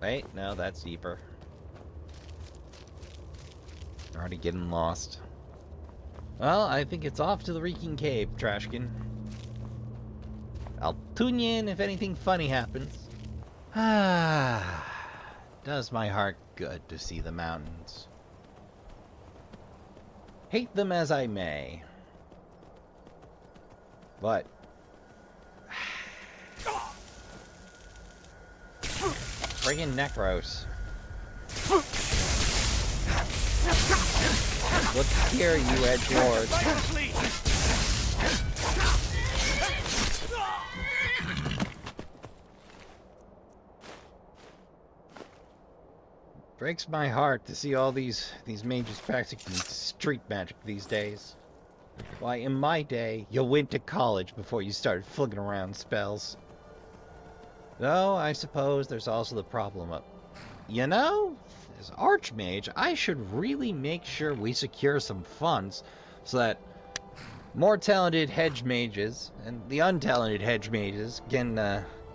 Wait, no, that's deeper. Already getting lost. Well, I think it's off to the Reeking Cave, Trashkin. I'll tune you in if anything funny happens. Does my heart good to see the mountains. Hate them as I may. But... friggin' Necros. Look here, you edgelords. Breaks my heart to see all these mages practicing street magic these days. Why, in my day, you went to college before you started fligging around spells. Though, I suppose there's also the problem of... You know, as Archmage, I should really make sure we secure some funds so that more talented hedge mages and the untalented hedge mages can,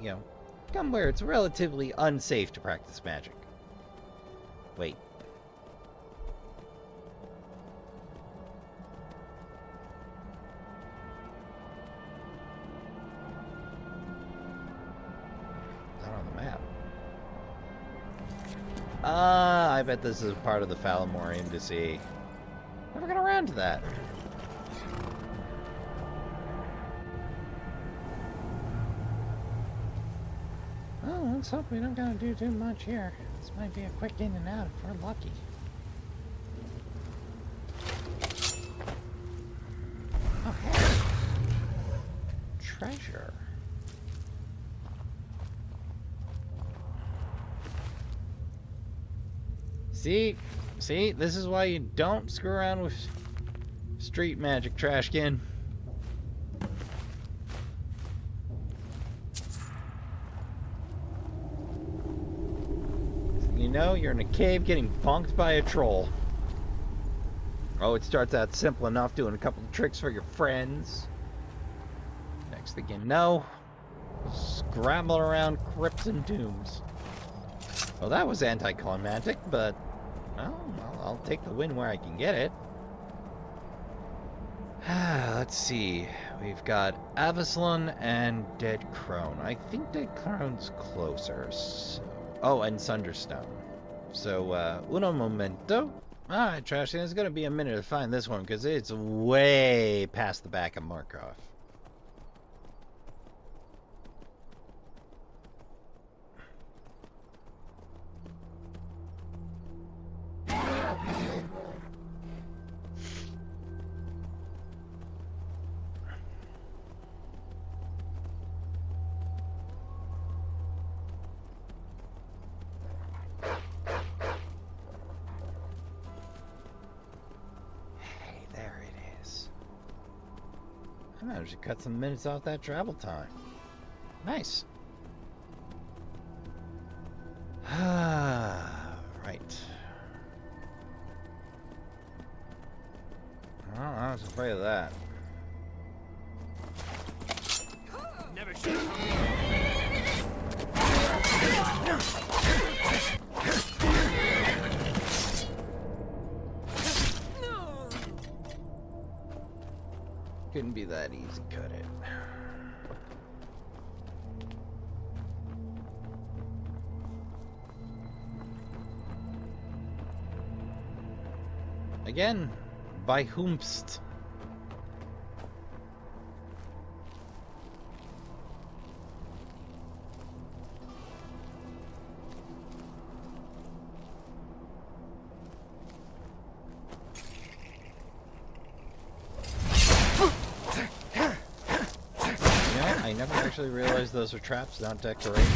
you know, come where it's relatively unsafe to practice magic. Wait. Not on the map. I bet this is part of the Falamore Embassy. Never got around to that. Oh, let's hope we don't gotta do too much here. This might be a quick in and out if we're lucky. Oh, hey. treasure. See, this is why you don't screw around with street magic, Trashkin. You know, you're in a cave getting bonked by a troll. Oh, it starts out simple enough, doing a couple of tricks for your friends. Next thing you know, scramble around crypts and tombs. Well, that was anticlimactic, but well, I'll take the win where I can get it. Let's see. We've got Avaslan and Dead Crone. I think Dead Crone's closer. So... Oh, and Sunderstone. So, uno momento. Alright, Trashkin, it's gonna be a minute to find this one, because it's way past the back of Markov. I managed to cut some minutes off that travel time. Nice. Right. Well, I was afraid of that. Never should. Couldn't be that easy, could it? Again, by whomst? I never actually realized those are traps, not decorations.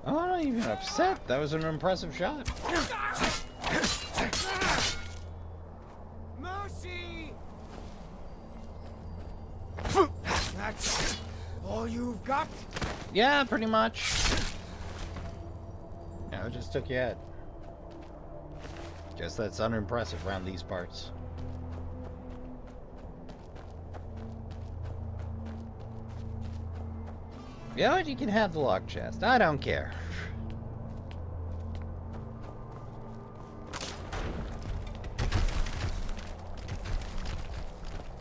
Oh, I'm not even upset. That was an impressive shot. Mercy! That's all you've got? Yeah, pretty much. Yeah, it just took you out. Guess that's unimpressive around these parts. Yeah, you can have the lock chest. I don't care.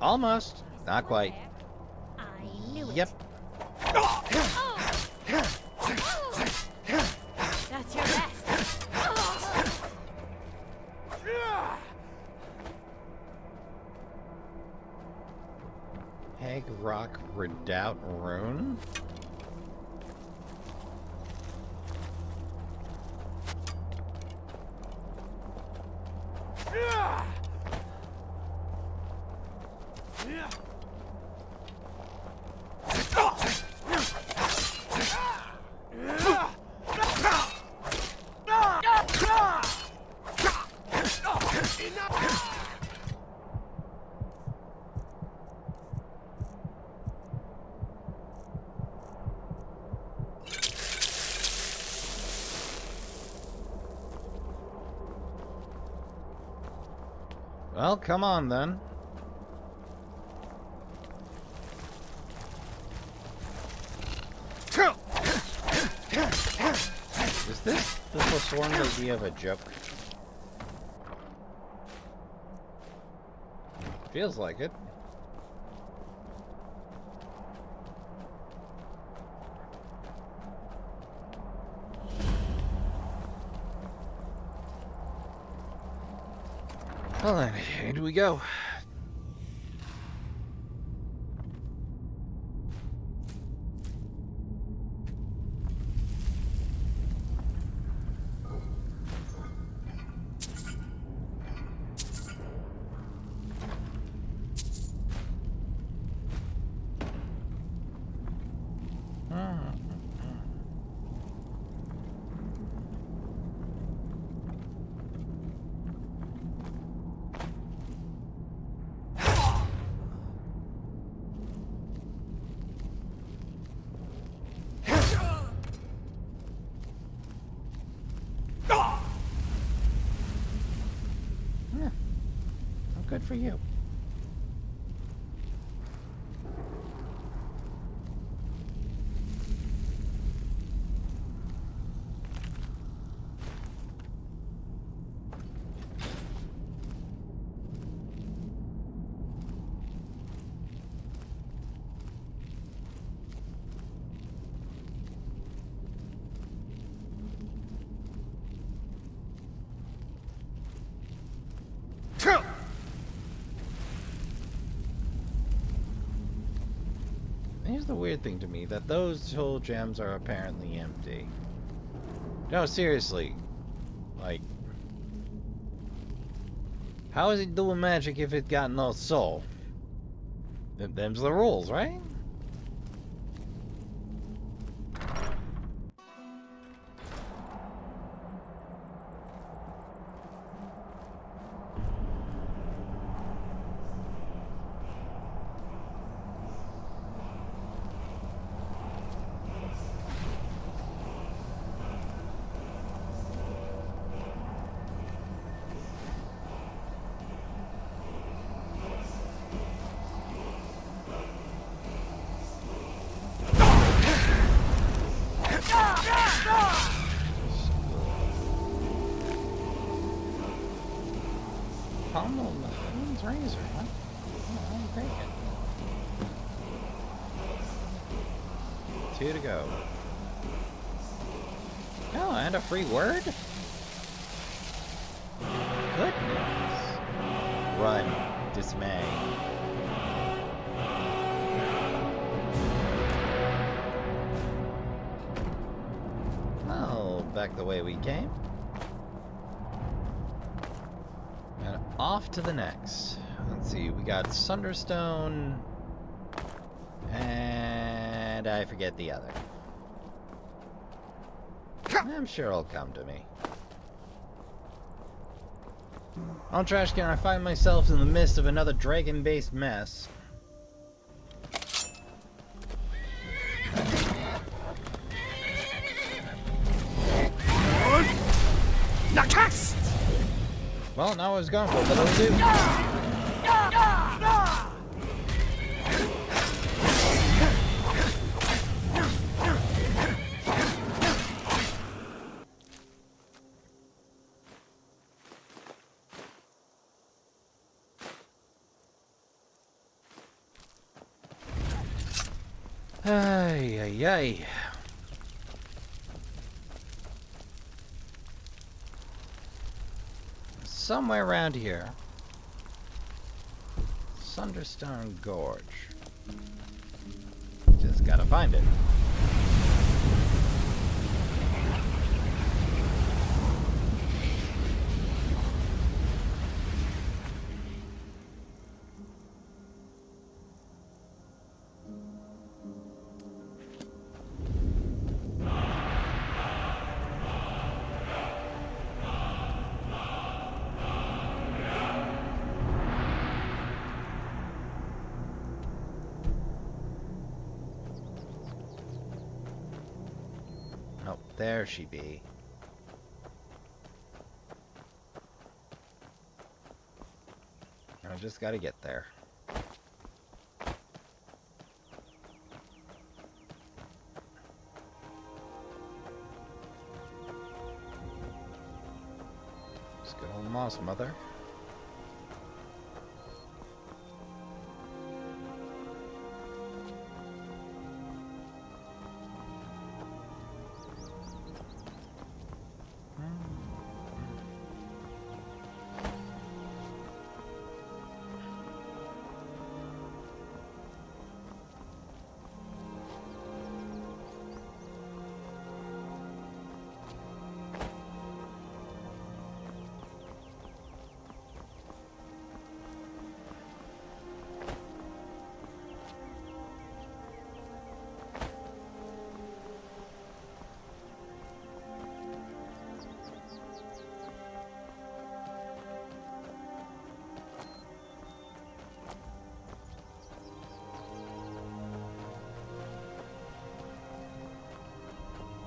Almost. Not quite. I knew it. Yep. That's your best. Hag Rock Redoubt Rune? Well, come on then. Is this the Forsworn idea of a joke? Feels like it. Well then, here we go. Good for you. Here's the weird thing to me, that those soul gems are apparently empty. No, seriously. Like, how is it doing magic if it got no soul? Them's the rules, right? Pommel the Queen's razor, huh? Oh, I'll take it. 2 to go. Oh, and a free word? Goodness. Run. Dismay. Oh, back the way we came. And off to the next. Let's see, we got Sunderstone. And I forget the other. I'm sure it'll come to me. On Trashkin, I find myself in the midst of another dragon-based mess. Well, now I was going for it, but it'll do. Ay, ay, ay. Somewhere around here. Sunderstone Gorge. Just gotta find it. Oh, there she be. I just gotta get there. Just good old Moss Mother.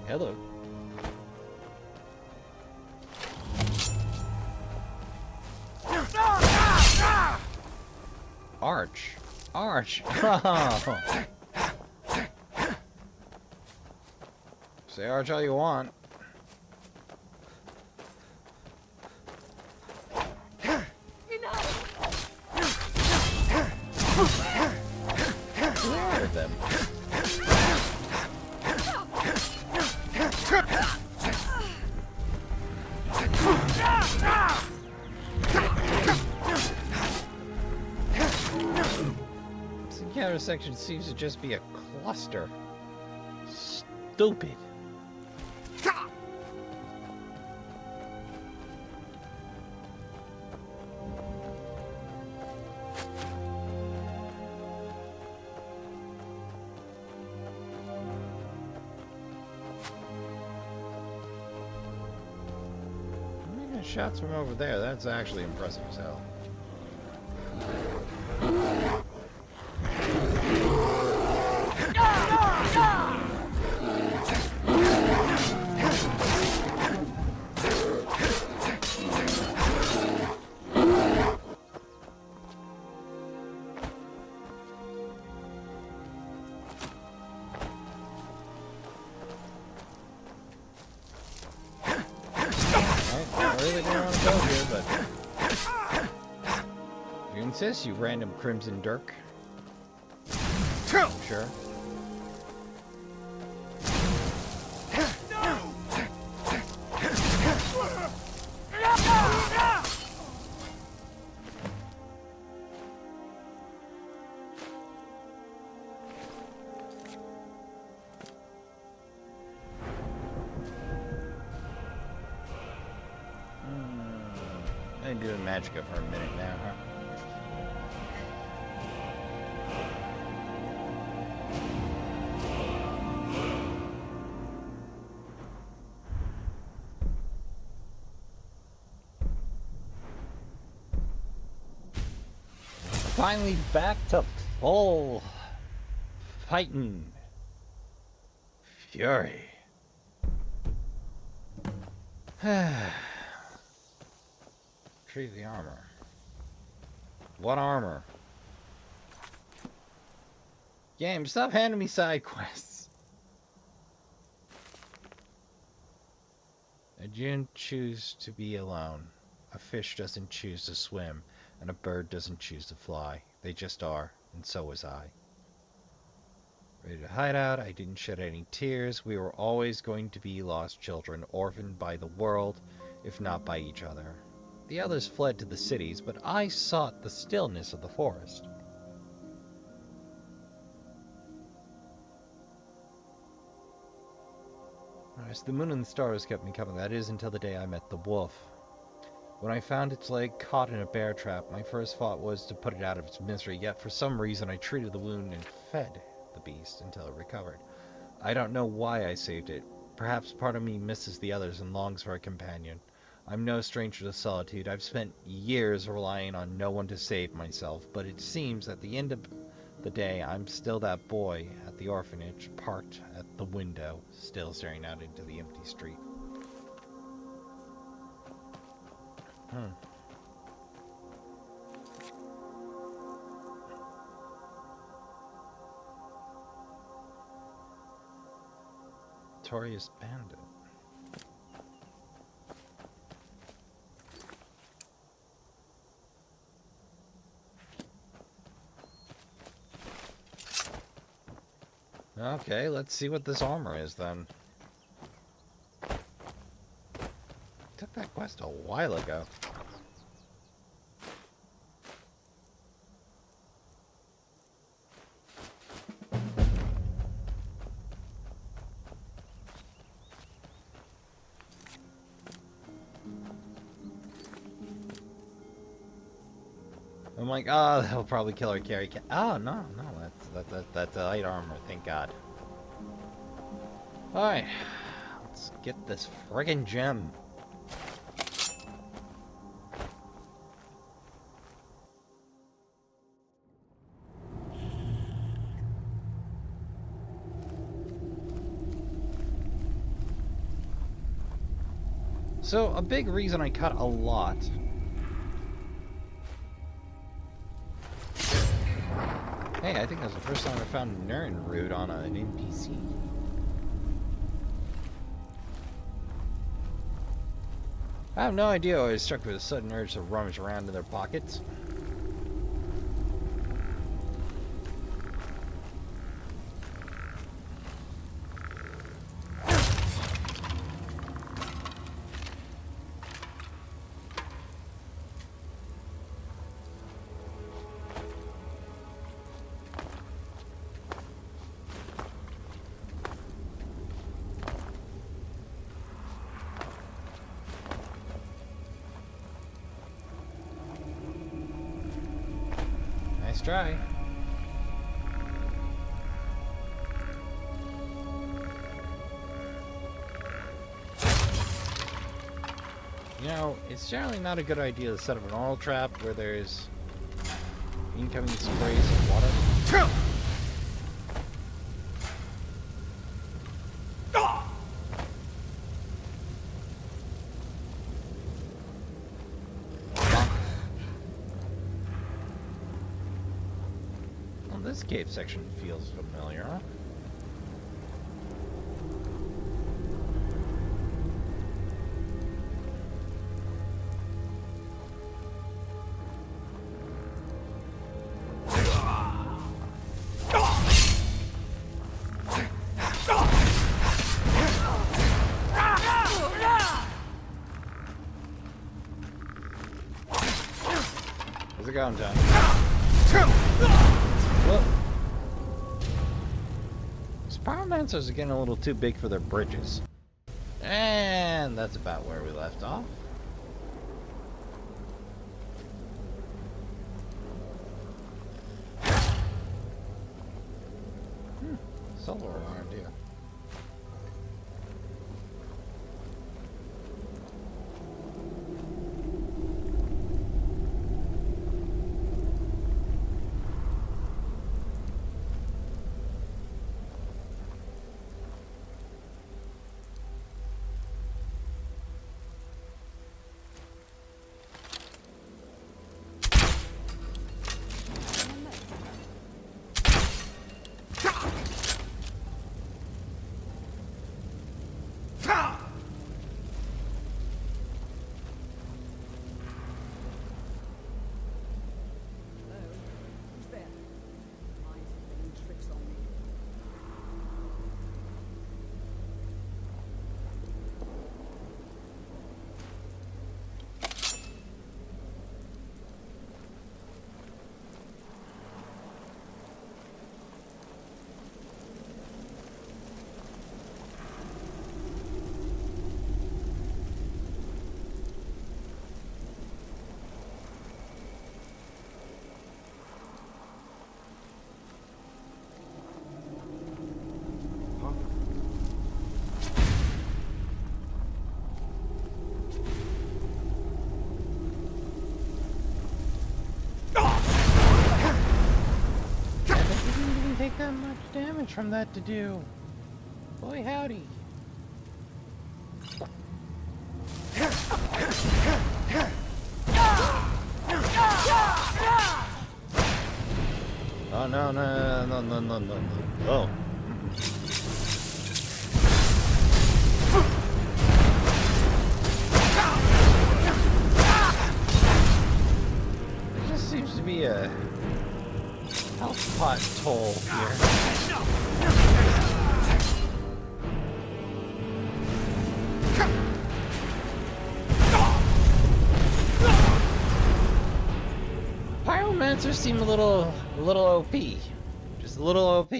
Hello. Arch. Arch. Oh. Say Arch all you want. Of them. This encounter section seems to just be a cluster. Stupid. Shots from over there, that's actually impressive as hell. You random Crimson Dirk. Sure. I'm doing Magicka for a minute now, huh? Finally back to full fighting fury. Retrieve the armor. What armor? Game, stop handing me side quests. A didn't choose to be alone. A fish doesn't choose to swim. And a bird doesn't choose to fly. They just are, and so was I. Ready to hide out, I didn't shed any tears. We were always going to be lost children, orphaned by the world, if not by each other. The others fled to the cities, but I sought the stillness of the forest. As the moon and the stars kept me coming, that is until the day I met the wolf. When I found its leg caught in a bear trap, my first thought was to put it out of its misery, yet for some reason I treated the wound and fed the beast until it recovered. I don't know why I saved it. Perhaps part of me misses the others and longs for a companion. I'm no stranger to solitude. I've spent years relying on no one to save myself, but it seems at the end of the day I'm still that boy at the orphanage, parked at the window, still staring out into the empty street. Notorious bandit. Okay, let's see what this armor is then. Took that quest a while ago. I'm like, oh, they'll probably kill or carry. Oh no, that's light armor. Thank God. All right, let's get this friggin' gem. So, a big reason I cut a lot. Hey, I think that's the first time I found Nern root on an NPC. I have no idea why I was struck with a sudden urge to rummage around in their pockets. Nice try. You know, it's generally not a good idea to set up an oil trap where there's incoming sprays of water. Well, this cave section feels familiar. How's it going, John? Whoop. These Pyromancers are getting a little too big for their bridges. And that's about where we left off. Solar alarm, dear. Take that much damage from that to do. Boy howdy. Oh no no no no no no no. Oh. There just seems to be a health pot toll here. Pyromancers seem a little OP. Just a little OP.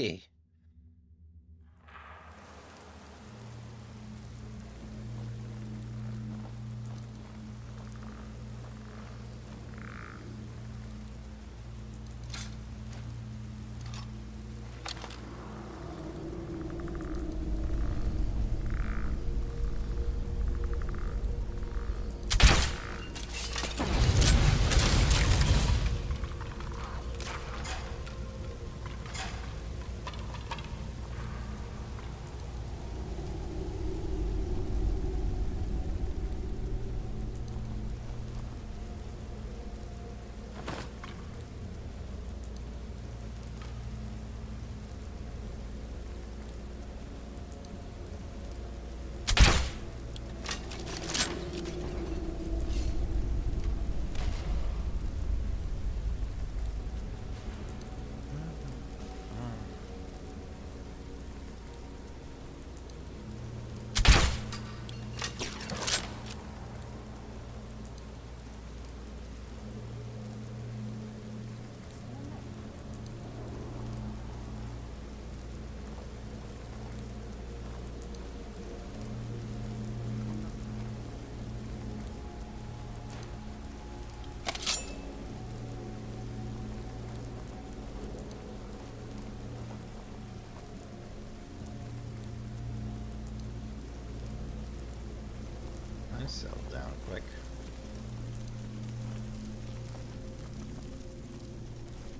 quick.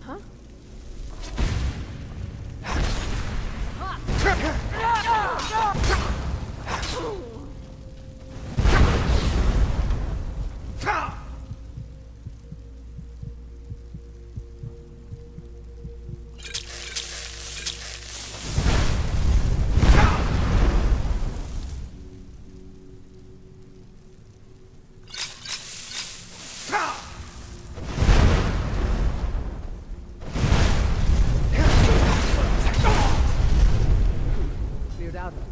Huh? Cleared out, I guess.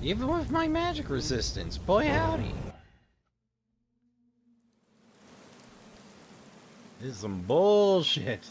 Even with my magic resistance, boy howdy. This is some bullshit.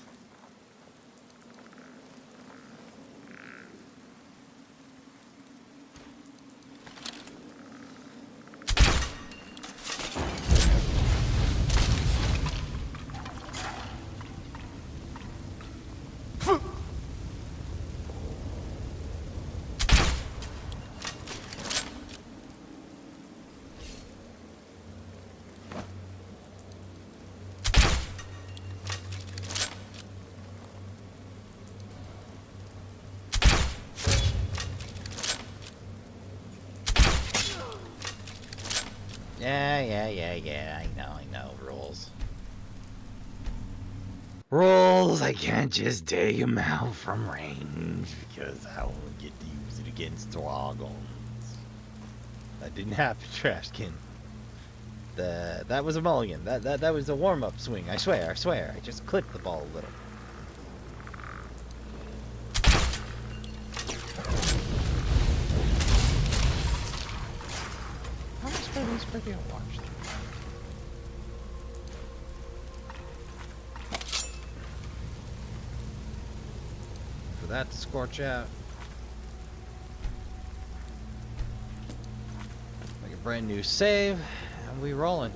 Yeah, I know, rules. Rules, I can't just dig them out from range, because I won't get to use it against Dragons. That didn't happen, Trashkin. That was a mulligan. That was a warm-up swing, I swear. I just clipped the ball a little. How much for these freaking watch? For that to scorch out. Make a brand new save, and we rolling.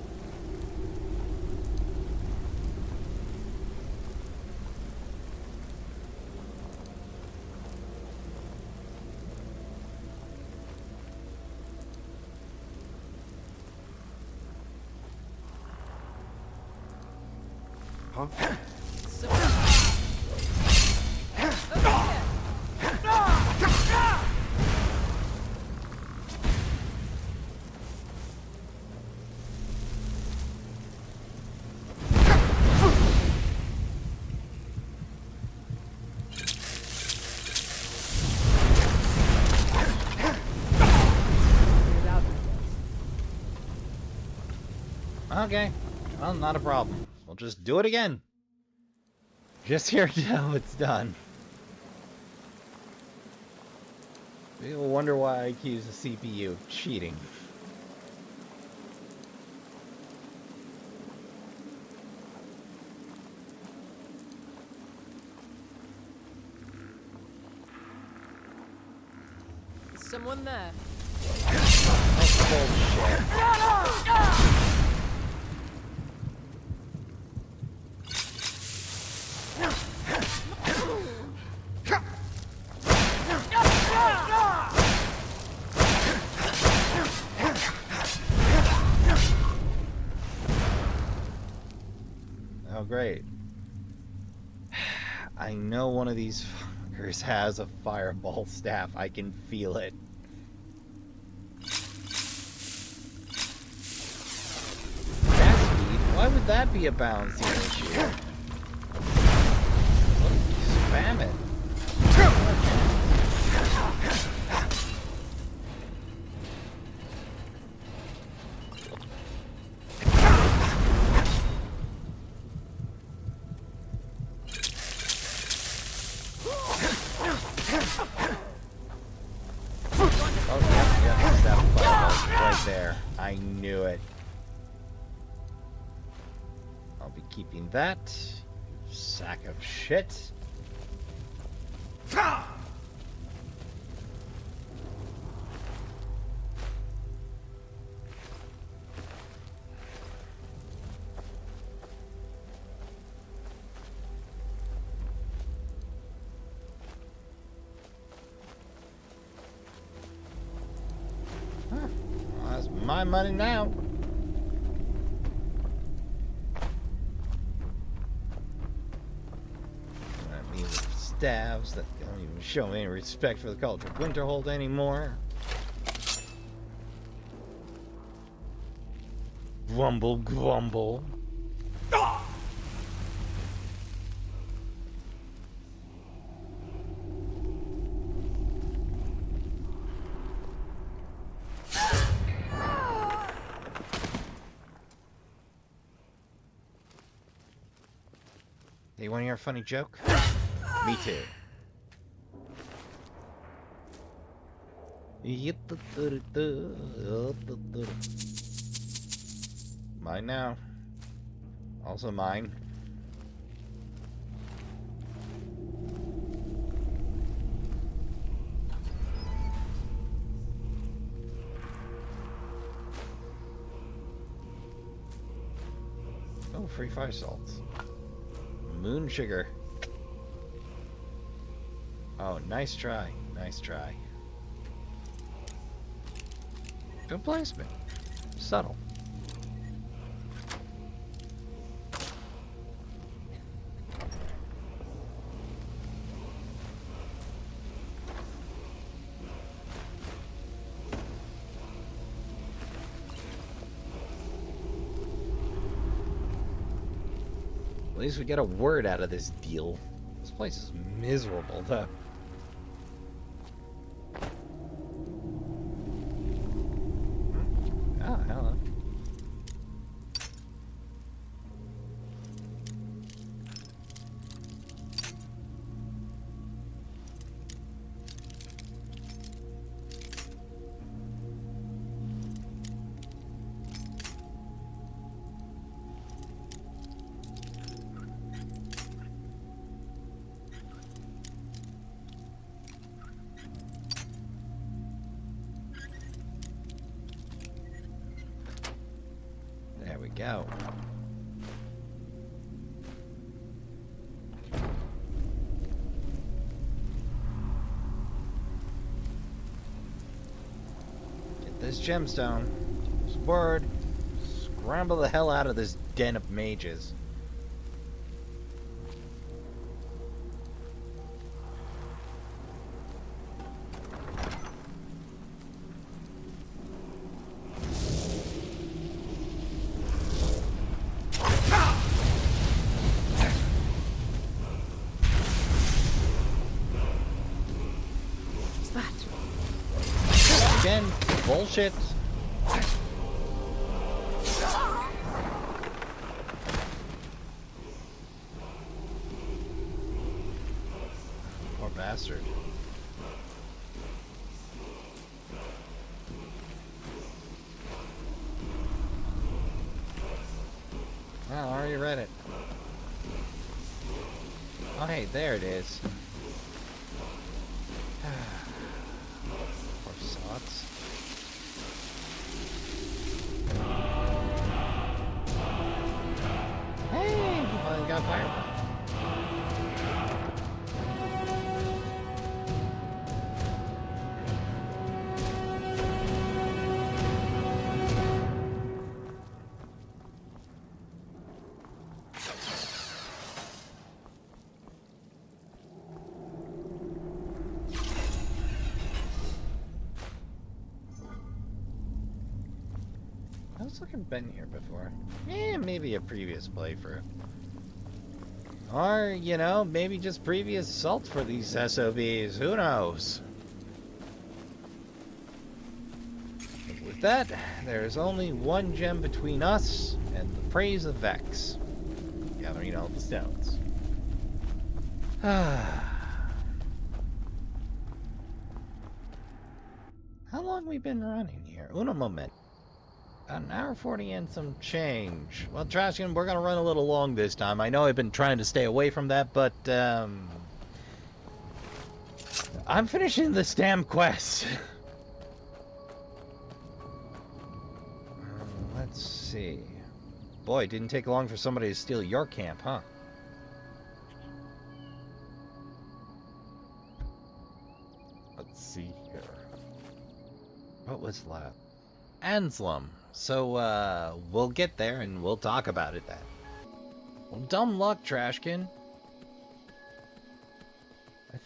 Huh? Okay, well, not a problem. We'll just do it again. Just here till it's done. People wonder why I accuse the CPU of cheating. Is someone there? Oh, great. I know one of these fuckers has a fireball staff. I can feel it. Gas speed? Why would that be a balancing issue? Spam it. I knew it. I'll be keeping that. You sack of shit. Well, that's my money now. staves that don't even show any respect for the culture of Winterhold anymore. Grumble, grumble. You want to hear a funny joke? Me too. Mine now. Also mine. Oh, free fire salts. Moon sugar. Oh, nice try. Nice try. Good placement. Subtle. At least we get a word out of this deal. This place is miserable, though. Oh, hello. There we go. Get this gemstone. This word. Scramble the hell out of this den of mages. Again, bullshit. Poor bastard. Oh, I already read it. Oh, hey, there it is. Poor sots. Hey, we finally got fireball. I was looking been here before. Maybe a previous playthrough. Or, you know, maybe just previous assaults for these SOBs. Who knows? But with that, there is only one gem between us and the praise of Vex. Gathering all the stones. How long we been running here? Uno moment. About an hour 40 and some change. Well, Trashkin, we're gonna run a little long this time. I know I've been trying to stay away from that, but I'm finishing this damn quest. Let's see. Boy, it didn't take long for somebody to steal your camp, huh? Let's see here. What was that? Anslum. So, we'll get there and we'll talk about it then. Well, dumb luck, Trashkin.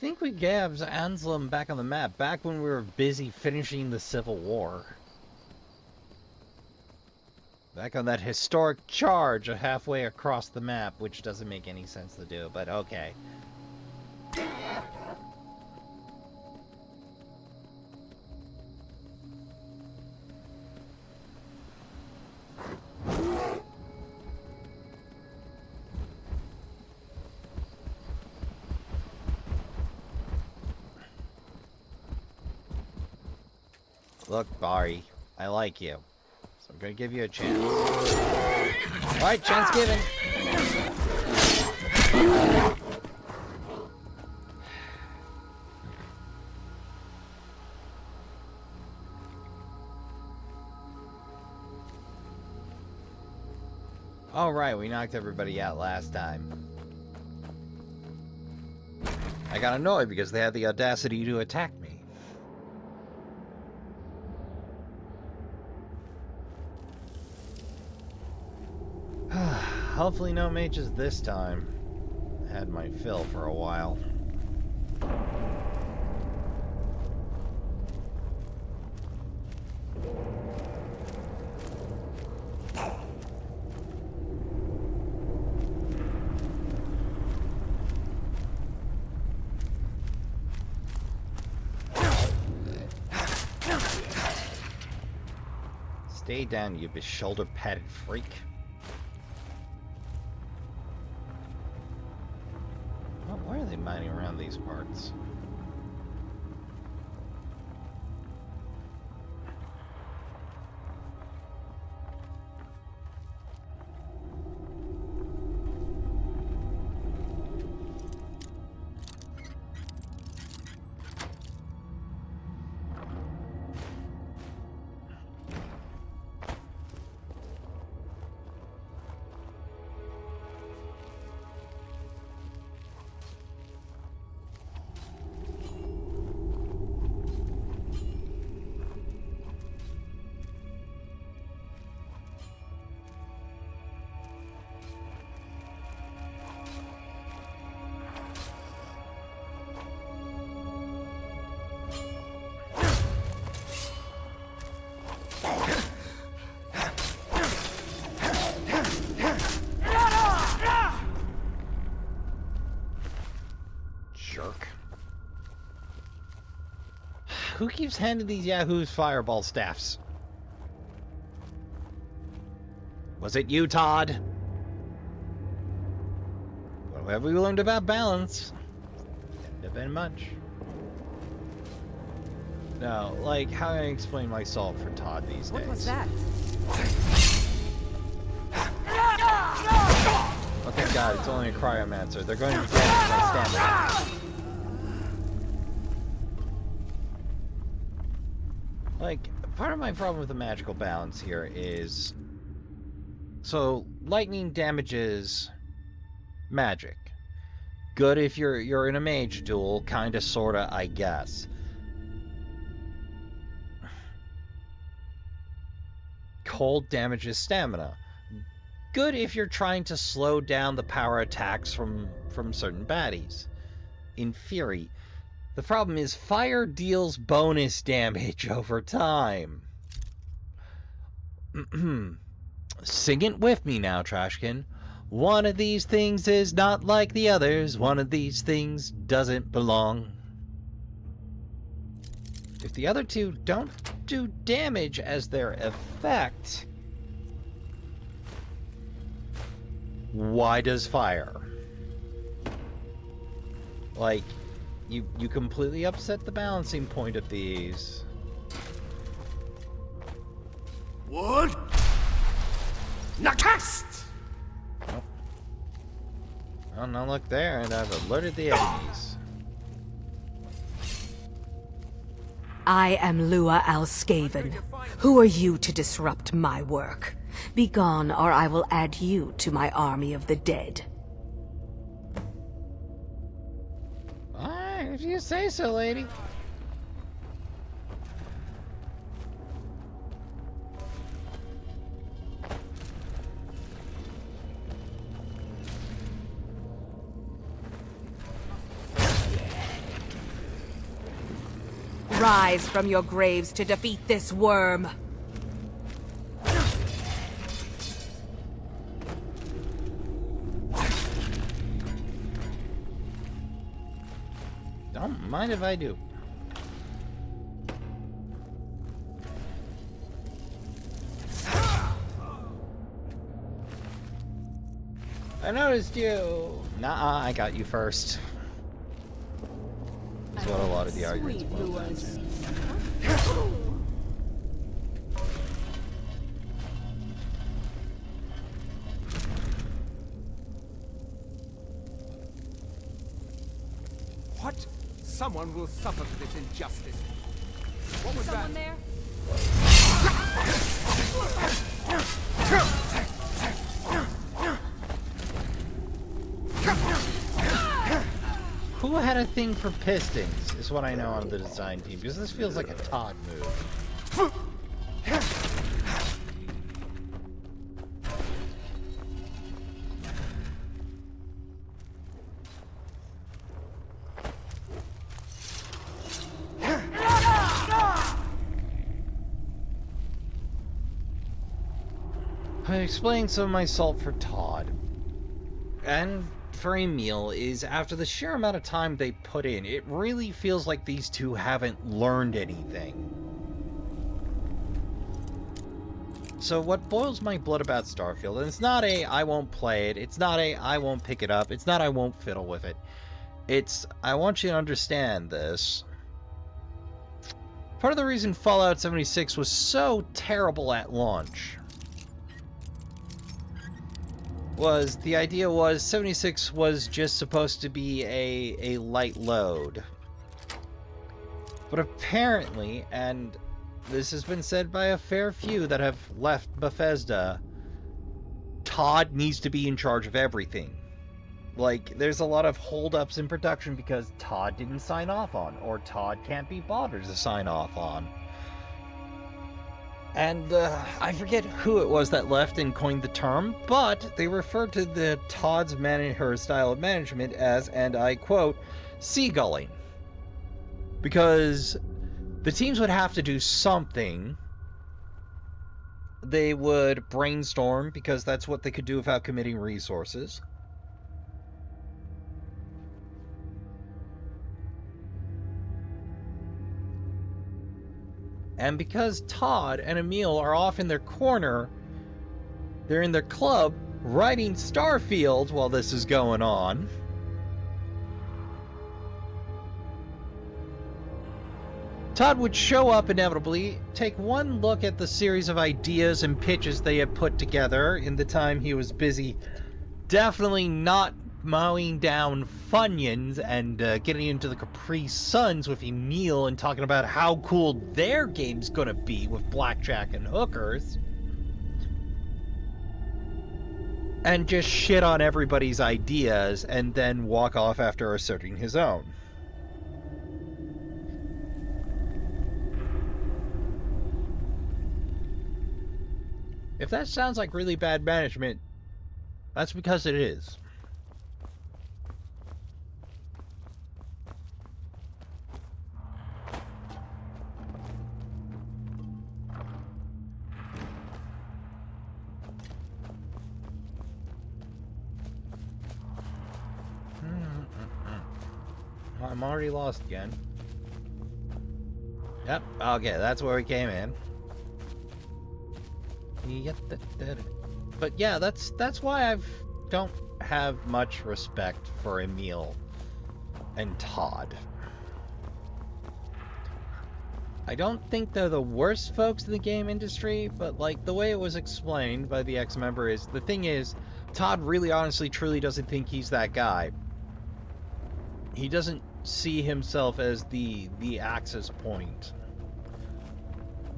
think we gave Anselm back on the map, back when we were busy finishing the Civil War. Back on that historic charge halfway across the map, which doesn't make any sense to do, but okay. Look, Bari, I like you, so I'm gonna give you a chance. Alright, chance given. Alright, we knocked everybody out last time. I got annoyed because they had the audacity to attack me. Hopefully no mages this time. Had my fill for a while. Stay down, you shoulder-padded freak. Why are they mining around these parts? Who keeps handing these yahoos fireball staffs? Was it you, Todd? What have we learned about balance? Couldn't have been much. No, like, how do I explain myself for Todd these days? What was that? Oh, thank God, it's only a Cryomancer. They're going to be damaged by stamina. Like, part of my problem with the magical balance here is... So, lightning damages magic. Good if you're in a mage duel, kinda, sorta, I guess. Cold damages stamina. Good if you're trying to slow down the power attacks from certain baddies. In theory. The problem is fire deals bonus damage over time. Sing it with me now, Trashkin. One of these things is not like the others. One of these things doesn't belong. If the other two don't do damage as their effect, why does fire? Like... You completely upset the balancing point of these. What? Nakast! Oh, no, look there, and I've alerted the enemies. I am Lua Alskaven. Who are you to disrupt my work? Begone, or I will add you to my army of the dead. If you say so, lady. Rise from your graves to defeat this worm. Don't mind if I do. I noticed you. Nah, I got you first. That's what a lot of the arguments boil down to. What? Someone will suffer for this injustice. What was Someone that? Who had a thing for pistons, is what I know on the design team, because this feels like a Todd move. I explained some of my salt for Todd. And for Emil is after the sheer amount of time they put in, it really feels like these two haven't learned anything. So what boils my blood about Starfield, and it's not a I won't play it, it's not a I won't pick it up, it's not I won't fiddle with it. It's I want you to understand this. Part of the reason Fallout 76 was so terrible at launch was the idea was 76 was just supposed to be a light load. But apparently, and this has been said by a fair few that have left Bethesda, Todd needs to be in charge of everything. Like, there's a lot of holdups in production because Todd didn't sign off on, or Todd can't be bothered to sign off on. And I forget who it was that left and coined the term, but they referred to the Todd's her style of management as, and I quote, seagulling. Because the teams would have to do something. They would brainstorm, because that's what they could do without committing resources. And because Todd and Emil are off in their corner, they're in their club writing Starfield while this is going on. Todd would show up inevitably, take one look at the series of ideas and pitches they had put together in the time he was busy, definitely not mowing down Funyuns and getting into the Capri Suns with Emil and talking about how cool their game's gonna be with blackjack and hookers. And just shit on everybody's ideas and then walk off after asserting his own. If that sounds like really bad management, that's because it is. I'm already lost again. Yep, okay, that's where we came in. But yeah, that's why don't have much respect for Emil and Todd. I don't think they're the worst folks in the game industry, but like the way it was explained by the ex-member is, the thing is, Todd really honestly truly doesn't think he's that guy. He doesn't see himself as the access point.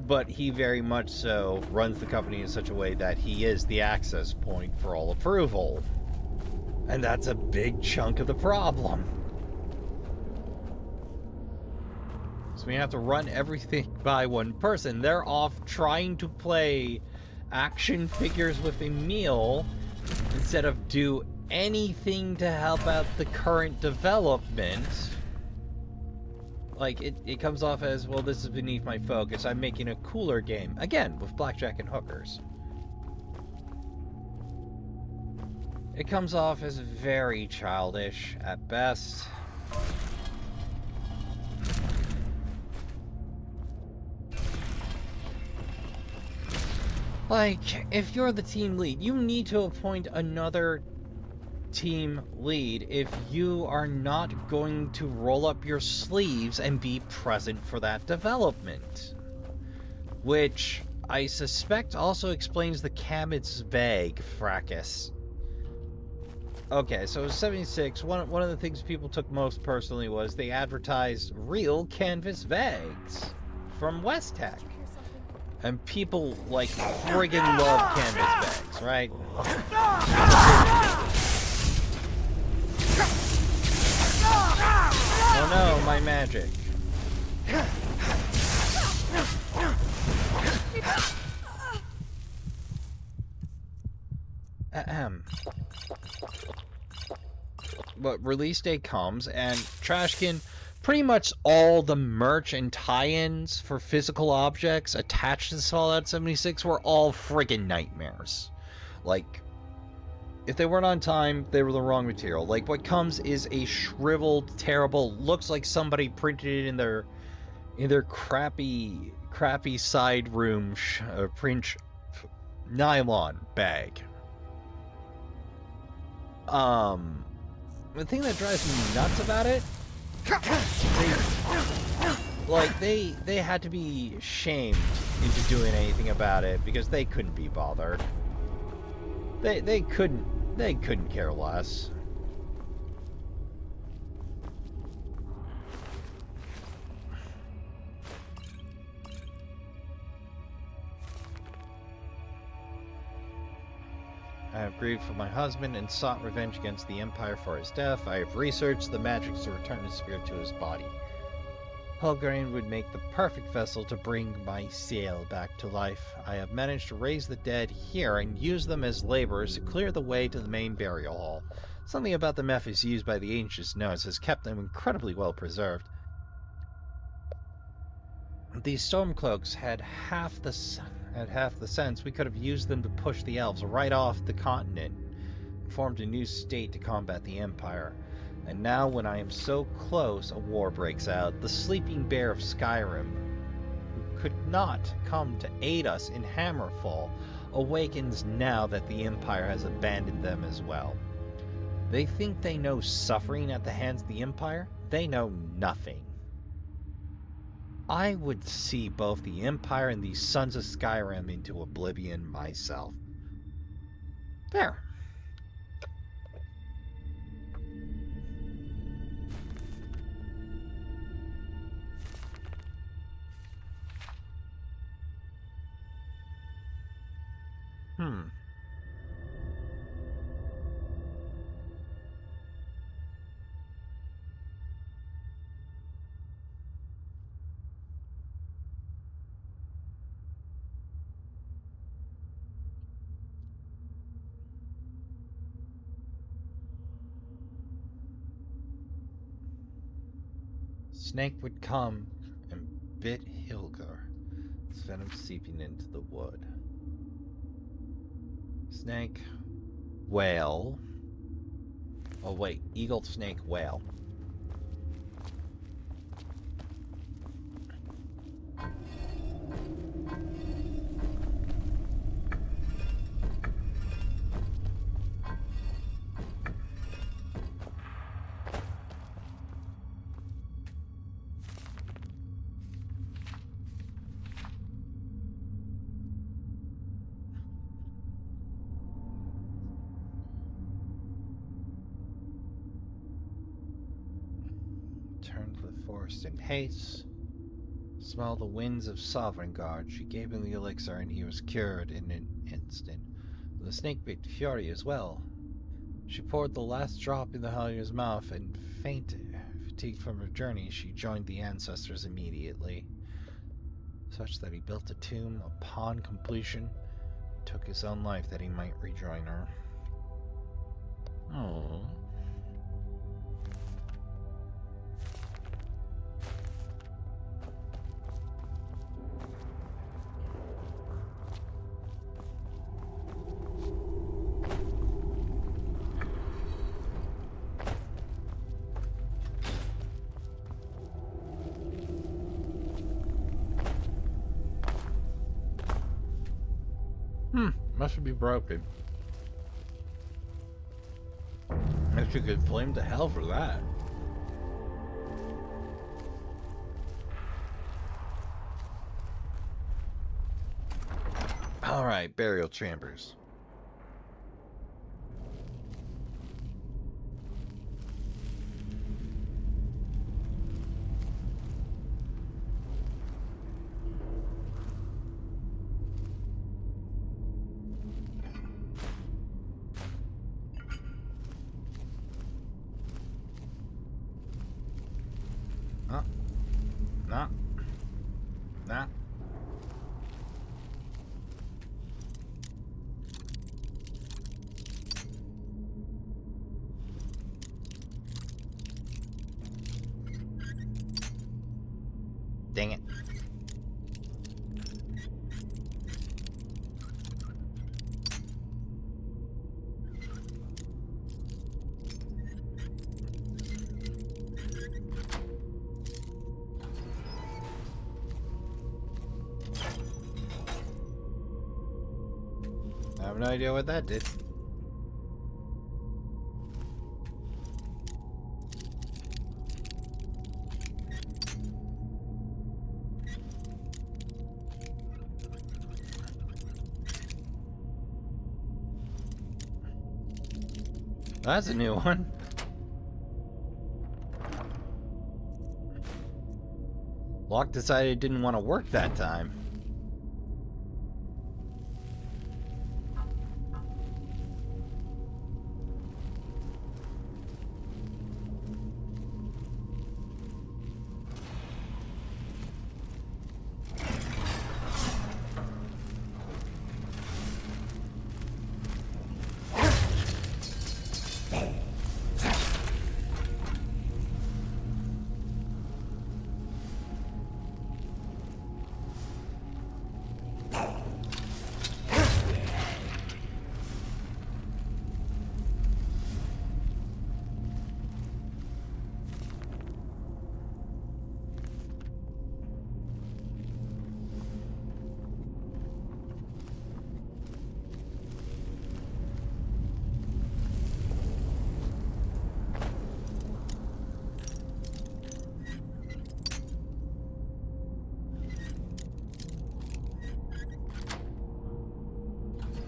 But he very much so runs the company in such a way that he is the access point for all approval. And that's a big chunk of the problem. So we have to run everything by one person. They're off trying to play action figures with Emil instead of do anything to help out the current development. Like, it comes off as, well, this is beneath my focus. I'm making a cooler game. Again, with blackjack and hookers. It comes off as very childish at best. Like, if you're the team lead, you need to appoint another team lead if you are not going to roll up your sleeves and be present for that development. Which I suspect also explains the Camet's bag fracas. Okay, so 76, one of the things people took most personally was they advertised real canvas bags from West Tech. And people, like, friggin' love canvas bags, right? Oh no, my magic. But release day comes, and Trashkin, pretty much all the merch and tie-ins for physical objects attached to Fallout 76 were all friggin' nightmares. Like, if they weren't on time, they were the wrong material. Like, what comes is a shriveled, terrible, looks like somebody printed it in their crappy side room print nylon bag. The thing that drives me nuts about it, they had to be shamed into doing anything about it because they couldn't be bothered. They couldn't care less. I have grieved for my husband and sought revenge against the Empire for his death. I have researched the magics to return his spirit to his body. Hulgrain would make the perfect vessel to bring my sail back to life. I have managed to raise the dead here and use them as laborers to clear the way to the main burial hall. Something about the methods used by the ancient Nodes has kept them incredibly well preserved. These Stormcloaks had half the sense. We could have used them to push the elves right off the continent and formed a new state to combat the Empire. And now, when I am so close, a war breaks out. The sleeping bear of Skyrim, who could not come to aid us in Hammerfall, awakens now that the Empire has abandoned them as well. They think they know suffering at the hands of the Empire? They know nothing. I would see both the Empire and the Sons of Skyrim into oblivion myself. There. Snake would come and bit Hilger, its venom seeping into the wood. Snake, whale. Oh wait, eagle, snake, whale. Turned to the forest in haste. Smelled the winds of Sovereign She gave him the elixir and he was cured in an instant. The snake bit Fury as well. She poured the last drop in the Hellier's mouth and fainted. Fatigued from her journey, she joined the ancestors immediately, such that he built a tomb upon completion, took his own life that he might rejoin her. Oh. Must be broken. Guess you could flame to hell for that. Alright, burial chambers. Nah. Nah. Dang it. I have no idea what that did. That's a new one. Locke decided it didn't want to work that time.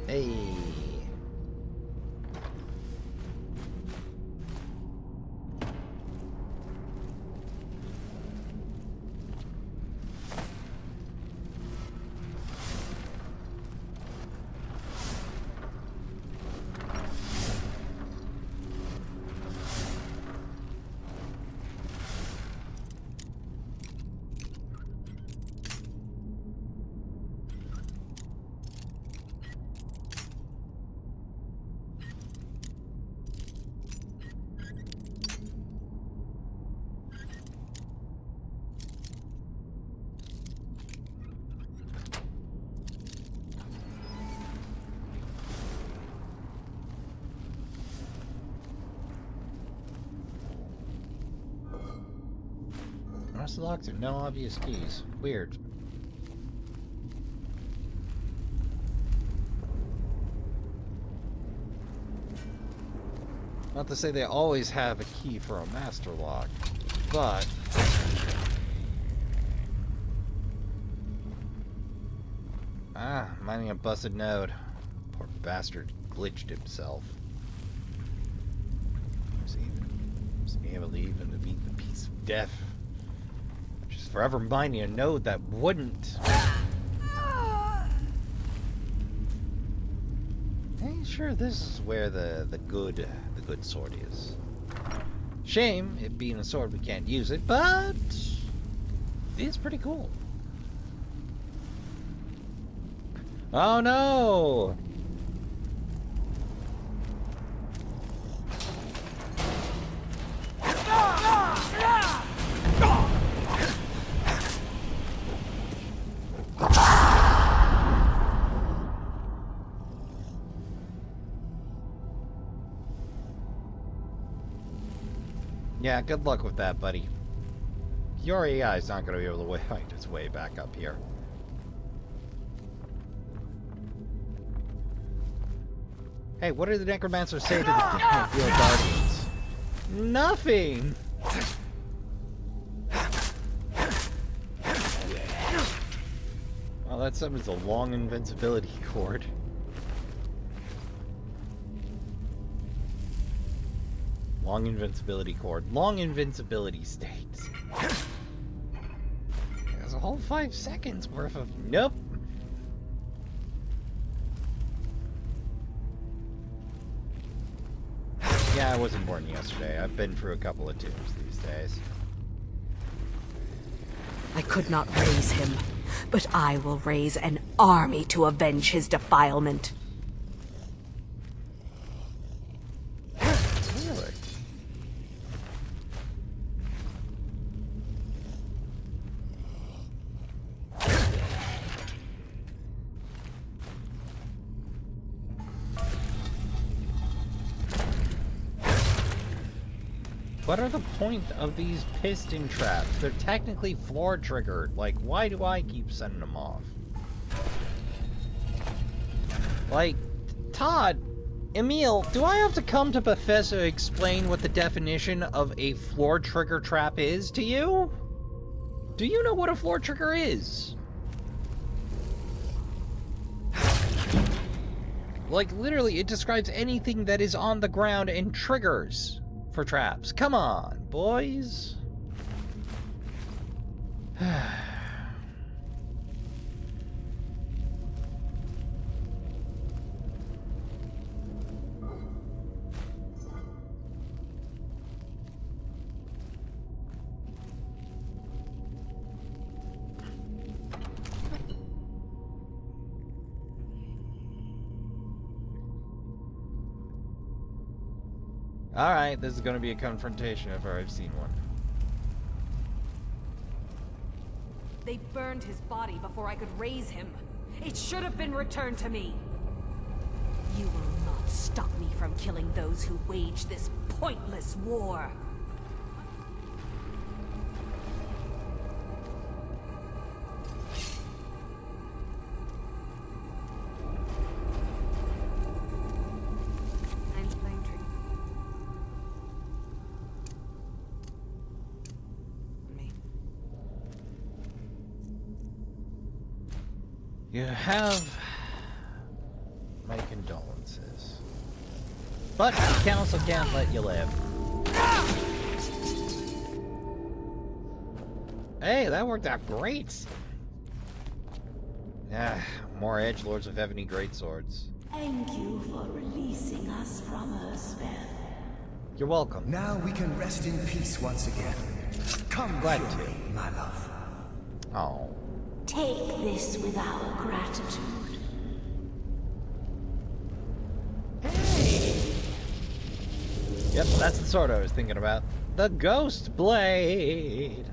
Hey. The locks have no obvious keys. Weird. Not to say they always have a key for a master lock, but mining a busted node. Poor bastard glitched himself. Was he able to even defeat the piece of death? Forever mining a node that wouldn't. Hey, sure, this is where the good sword is. Shame it being a sword we can't use it, but it's pretty cool. Oh no! Yeah, good luck with that, buddy. Your AI is not going to be able to fight its way back up here. Hey, what did the Necromancers say to the Field Guardians? Nothing! Well, that summons a long invincibility cord. Long invincibility cord. Long invincibility states. There's a whole 5 seconds worth of... Nope. Yeah, I wasn't born yesterday. I've been through a couple of tombs these days. I could not raise him, but I will raise an army to avenge his defilement. Really? What are the point of these piston traps? They're technically floor triggered. Like, why do I keep sending them off? Like, Todd, Emil, do I have to come to Bethesda to explain what the definition of a floor trigger trap is to you? Do you know what a floor trigger is? Like, literally, it describes anything that is on the ground and triggers for traps. Come on, boys. Alright, this is going to be a confrontation if I've seen one. They burned his body before I could raise him. It should have been returned to me. You will not stop me from killing those who wage this pointless war. You have my condolences. But the council can't let you live. Hey, that worked out great! Ah, more edgelords with ebony greatswords. Thank you for releasing us from her spell. You're welcome. Now we can rest in peace once again. Come Glad with to. me, my love. Oh. Take this with our gratitude. Hey! Yep, that's the sword I was thinking about. The Ghost Blade!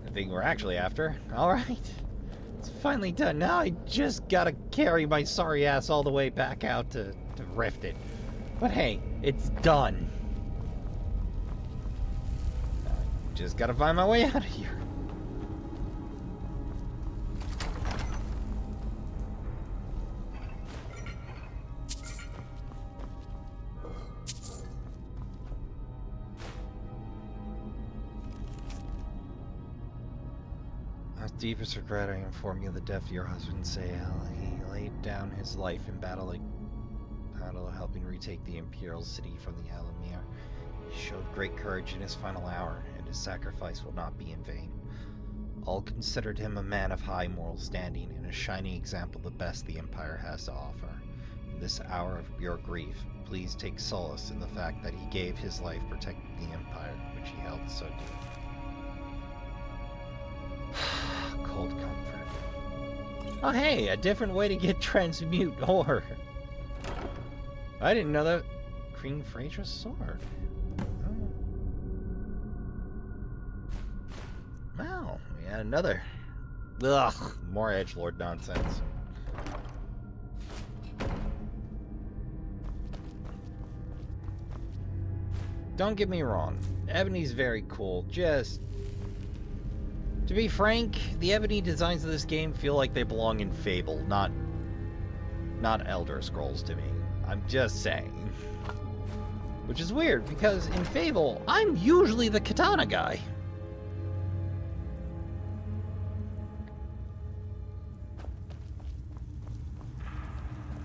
The thing we're actually after. Alright. It's finally done. Now I just gotta carry my sorry ass all the way back out to Riften. But hey, it's done. Just gotta find my way out of here. Deepest regret, I inform you of the death of your husband, Sael. He laid down his life in battle helping retake the Imperial City from the Alamir. He showed great courage in his final hour, and his sacrifice will not be in vain. All considered him a man of high moral standing, and a shining example of the best the Empire has to offer. In this hour of your grief, please take solace in the fact that he gave his life protecting the Empire, which he held so dear. Cold comfort. Oh hey, a different way to get transmute ore. I didn't know that. Queen Phraedra's sword. Oh. Wow, we had another. Ugh, more edgelord nonsense. Don't get me wrong, ebony's very cool, just... To be frank, the ebony designs of this game feel like they belong in Fable, not Elder Scrolls to me. I'm just saying. Which is weird, because in Fable, I'm usually the katana guy.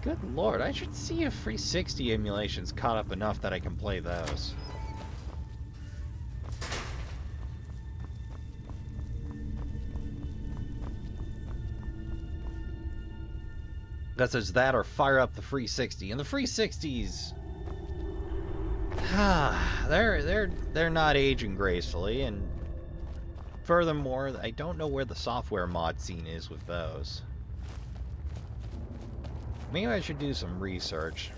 Good lord, I should see if 360 emulation's caught up enough that I can play those. Guess it's that or fire up the 360. And the 360s... they're not aging gracefully, and furthermore, I don't know where the software mod scene is with those. Maybe I should do some research.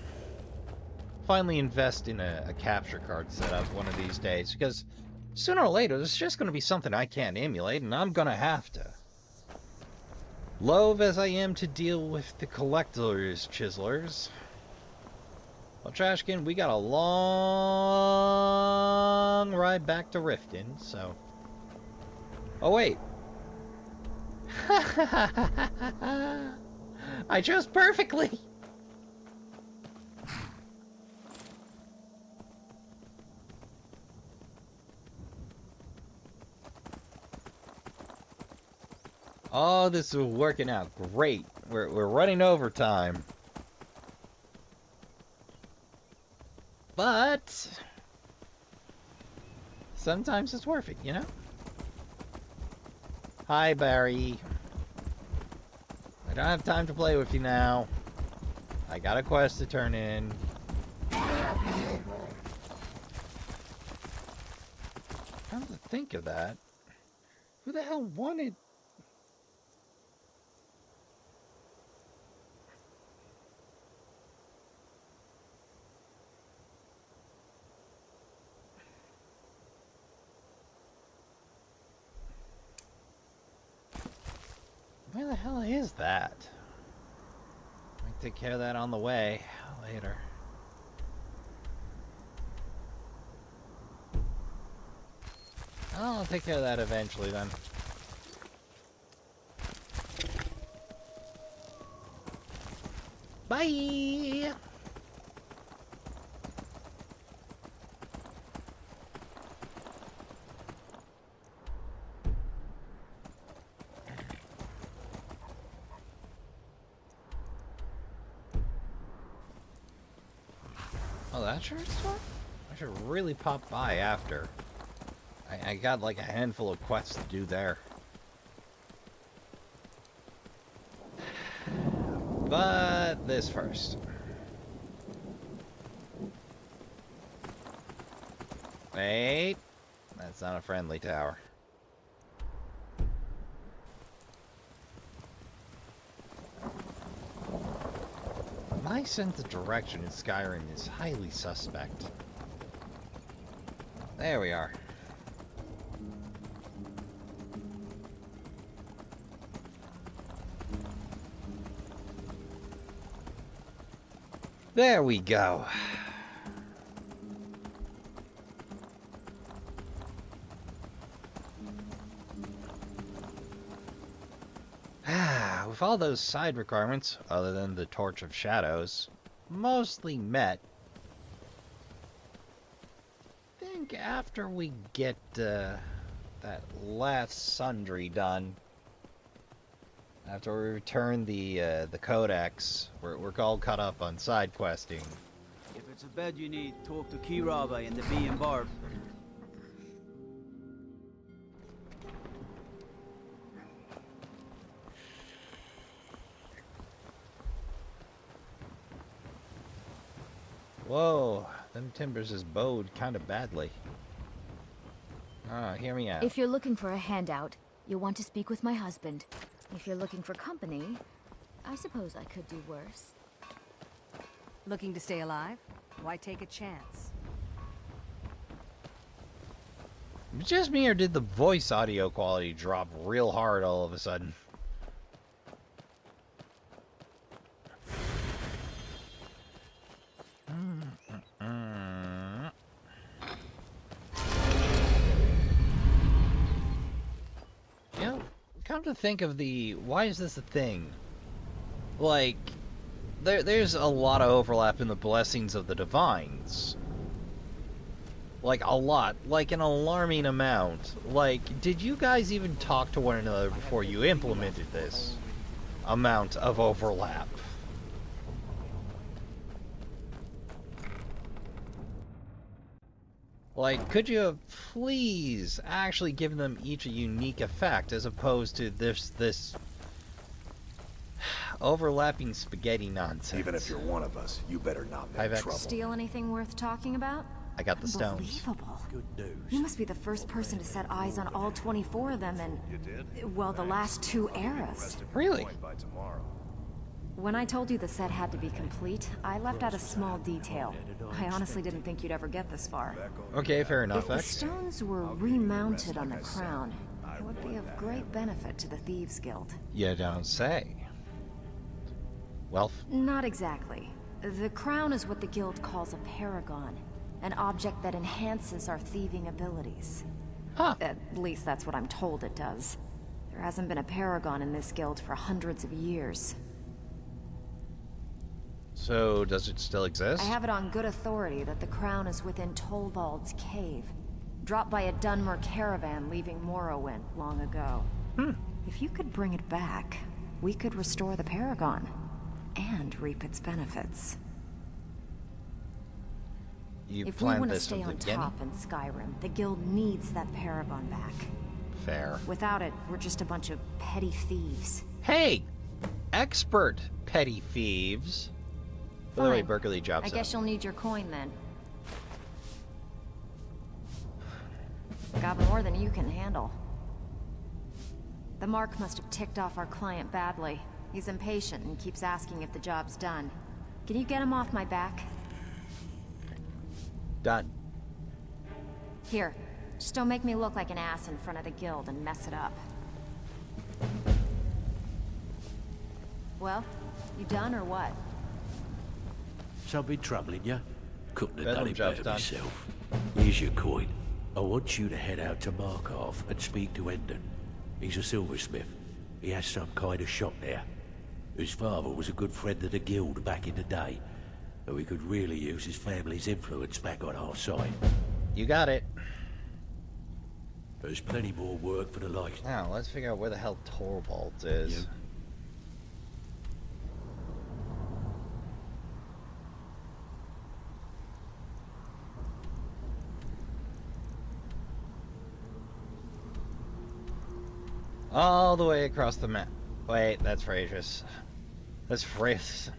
Finally invest in a capture card setup one of these days, because sooner or later there's just going to be something I can't emulate, and I'm going to have to. Loath as I am to deal with the collector's chiselers. Well, Trashkin, we got a long ride back to Riften, so... Oh, wait. I chose perfectly! Oh, this is working out great. We're running overtime. But sometimes it's worth it, you know? Hi, Barry. I don't have time to play with you now. I got a quest to turn in. Come to think of that, who the hell wanted... Where the hell is that? Might take care of that on the way later. I'll take care of that eventually then. Bye! Oh, that shirt store? I should really pop by after. I got like a handful of quests to do there. But this first. Wait. That's not a friendly tower. My sense of direction in Skyrim is highly suspect. There we are. There we go. With all those side requirements, other than the Torch of Shadows, mostly met, I think after we get that last sundry done, after we return the codex, we're all caught up on side questing. If it's a bed you need, talk to Kiraba in the Bee and Barb. Whoa, them timbers is bowed kind of badly. Ah, hear me out. If you're looking for a handout, you'll want to speak with my husband. If you're looking for company, I suppose I could do worse. Looking to stay alive? Why take a chance? Just me, or did the voice audio quality drop real hard all of a sudden? You know, come to think of why is this a thing? Like, there's a lot of overlap in the blessings of the divines. Like, a lot. Like, an alarming amount. Like, did you guys even talk to one another before you implemented this amount of overlap? Like, could you have please actually given them each a unique effect as opposed to this overlapping spaghetti nonsense? Even if you're one of us, you better not make trouble. Steal anything worth talking about? I got the stones. Unbelievable. Good news. You must be the first person to set eyes on all 24 of them in, well, the last 2 eras. Really? When I told you the set had to be complete, I left out a small detail. I honestly didn't think you'd ever get this far. Okay, fair enough. If the stones were remounted on the crown, it would be of great benefit to the Thieves Guild. You don't say. Well, Not exactly. The crown is what the guild calls a paragon, an object that enhances our thieving abilities. Huh. At least that's what I'm told it does. There hasn't been a paragon in this guild for hundreds of years. So, does it still exist? I have it on good authority that the crown is within Tolvald's cave, dropped by a Dunmer caravan leaving Morrowind long ago. If you could bring it back, we could restore the paragon and reap its benefits. You If we planned want to this stay from the on beginning? top in Skyrim, the guild needs that paragon back. Fair. Without it, we're just a bunch of petty thieves. Hey! Expert petty thieves! By the way, Fine. Berkeley jobs I guess you'll need your coin then. Got more than you can handle. The mark must have ticked off our client badly. He's impatient and keeps asking if the job's done. Can you get him off my back? Done. Here, just don't make me look like an ass in front of the guild and mess it up. Well, you done or what? Something troubling you? Couldn't have Bedlam done it job's better done. myself. Here's your coin. I want you to head out to Markov and speak to Endon. He's a silversmith. He has some kind of shop there. His father was a good friend of the guild back in the day, so we could really use his family's influence back on our side. You got it. There's plenty more work for the likes. Now, let's figure out where the hell Torvald is. Yeah. All the way across the map. Wait, that's Frasius. That's Frasius.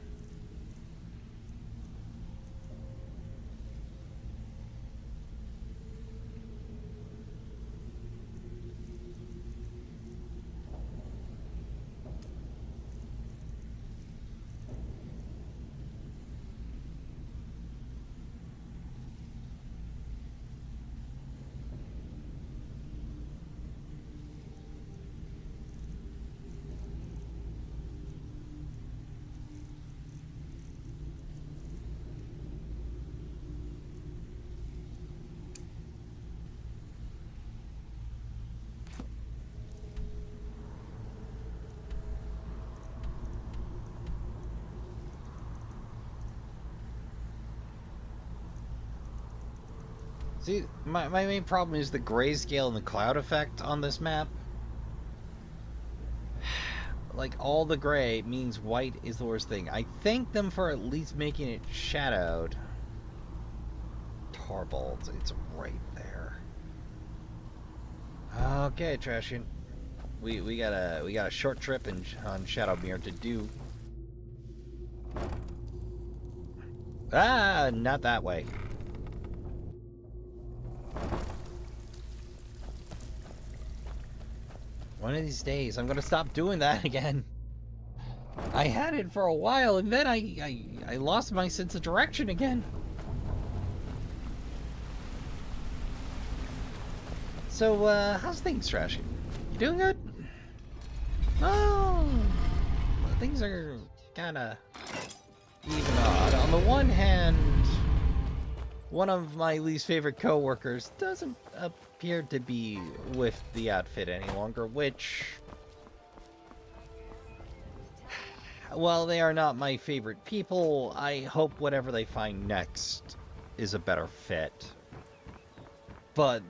See, my main problem is the grayscale and the cloud effect on this map. Like, all the gray means white is the worst thing. I thank them for at least making it shadowed. Torvald, it's right there. Okay, Trashkin. We got a short trip on Shadowmere to do. Ah, not that way. One of these days, I'm gonna stop doing that again. I had it for a while, and then I lost my sense of direction again. So, how's things, Trashkin? You doing good? Oh, well, things are kinda even odd. On the one hand, one of my least favorite co-workers doesn't appear to be with the outfit any longer, which while they are not my favorite people, I hope whatever they find next is a better fit. But,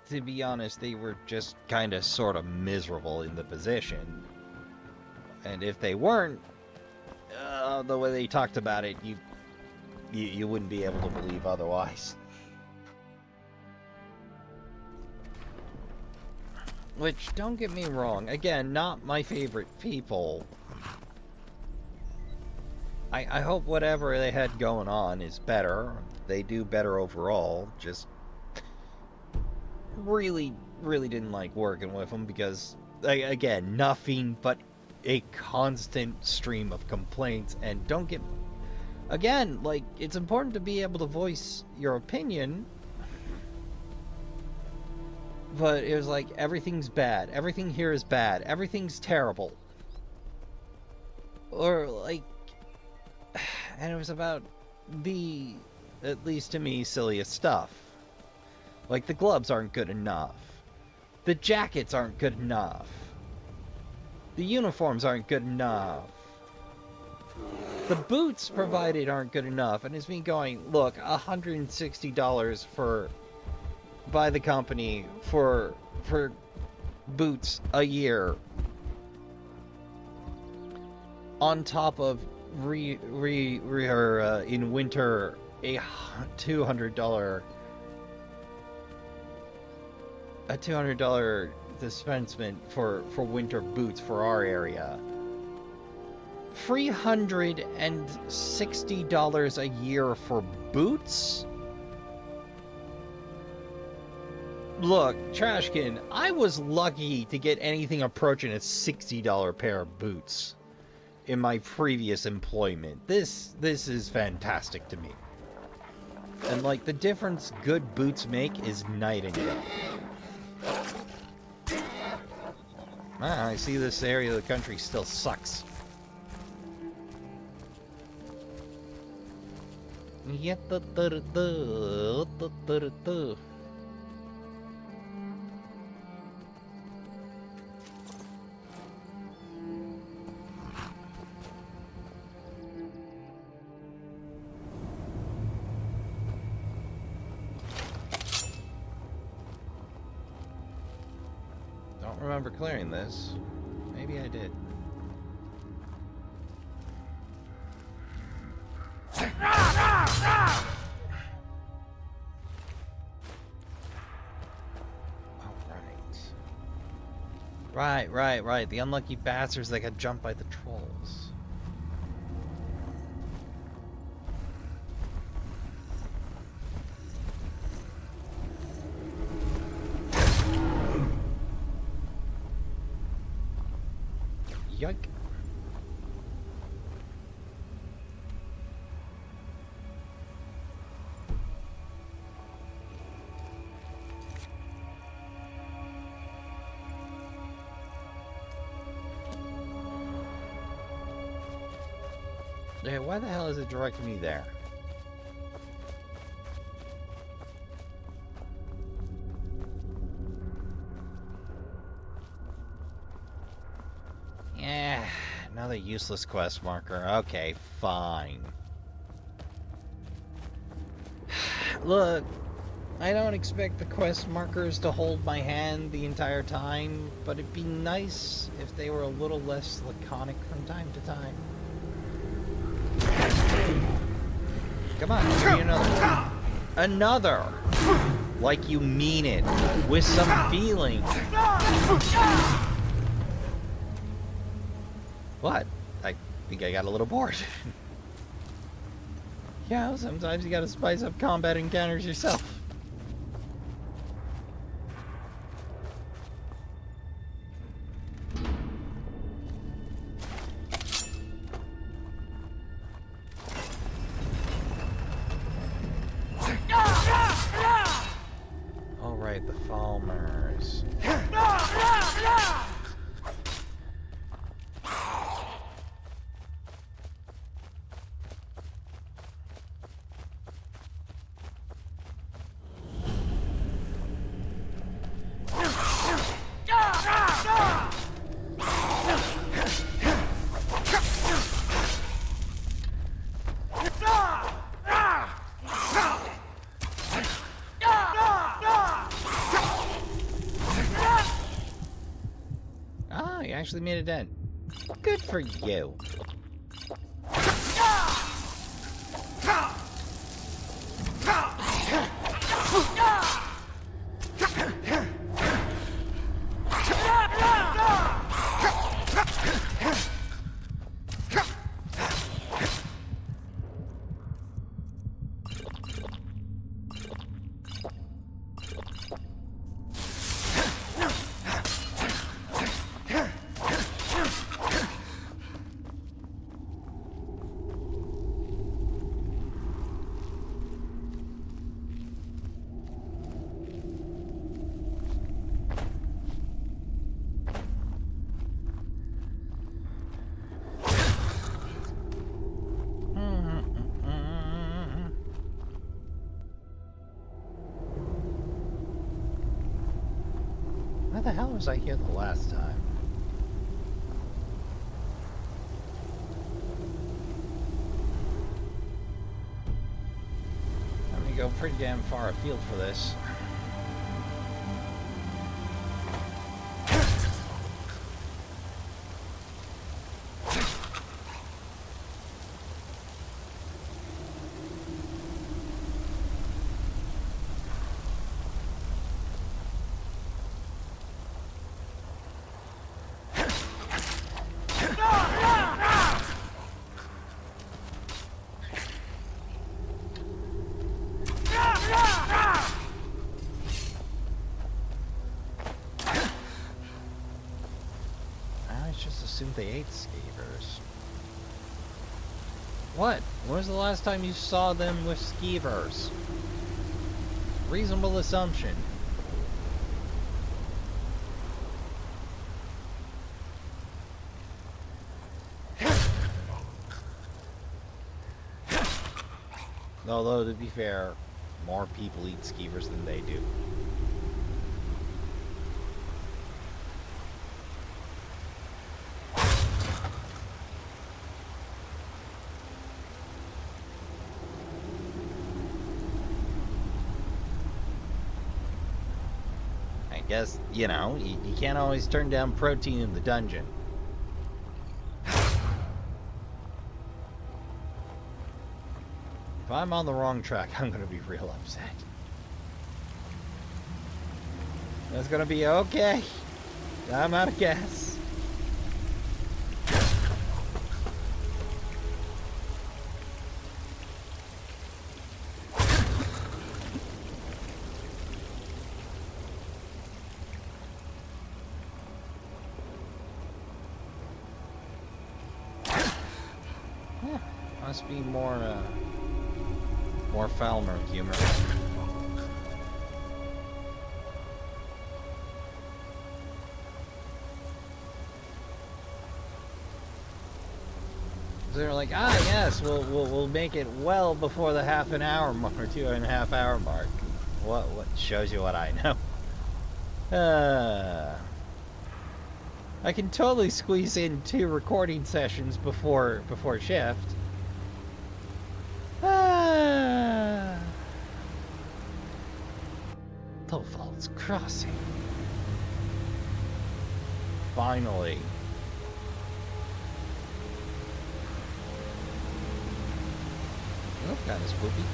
to be honest, they were just kind of sort of miserable in the position. And if they weren't, the way they talked about it, you wouldn't be able to believe otherwise. Which, don't get me wrong, again, not my favorite people. I hope whatever they had going on is better. They do better overall. Just really didn't like working with them because, again, nothing but a constant stream of complaints. And don't get... Again, like, it's important to be able to voice your opinion. But it was like, everything's bad. Everything here is bad. Everything's terrible. Or, like... And it was about the, at least to me, silliest stuff. Like, the gloves aren't good enough. The jackets aren't good enough. The uniforms aren't good enough. The boots provided aren't good enough. And it's me going, look, $160 by the company for boots a year. On top of in winter a $200 dispensement for winter boots for our area. $360 a year for boots? Look, Trashkin, I was lucky to get anything approaching a $60 pair of boots in my previous employment. This is fantastic to me. And like, the difference good boots make is night and day. I see this area of the country still sucks. Don't remember clearing this. Maybe I did. Right. The unlucky bastards that got jumped by the trolls. Yike. Yeah, why the hell is it directing me there? Yeah, another useless quest marker. Okay, fine. Look, I don't expect the quest markers to hold my hand the entire time, but it'd be nice if they were a little less laconic from time to time. Come on, give me another one. Another! Like you mean it, with some feeling. What? I think I got a little bored. Yeah, sometimes you gotta spice up combat encounters yourself. Alright, the Falmers. Oh, you actually made a dent. Good for you. Why the hell was I here the last time? I'm gonna go pretty damn far afield for this. They ate skeevers. What? When was the last time you saw them with skeevers? Reasonable assumption. Although, to be fair, more people eat skeevers than they do. Guess, you know, you can't always turn down protein in the dungeon. If I'm on the wrong track, I'm gonna be real upset. That's gonna be okay. I'm out of gas. Must be more Falmer humor. They're like, ah, yes, we'll make it well before the half an hour mark or 2.5 hour mark. What shows you what I know? I can totally squeeze in 2 recording sessions before shift. Toval's Crossing. Finally. Oh, kind of spooky.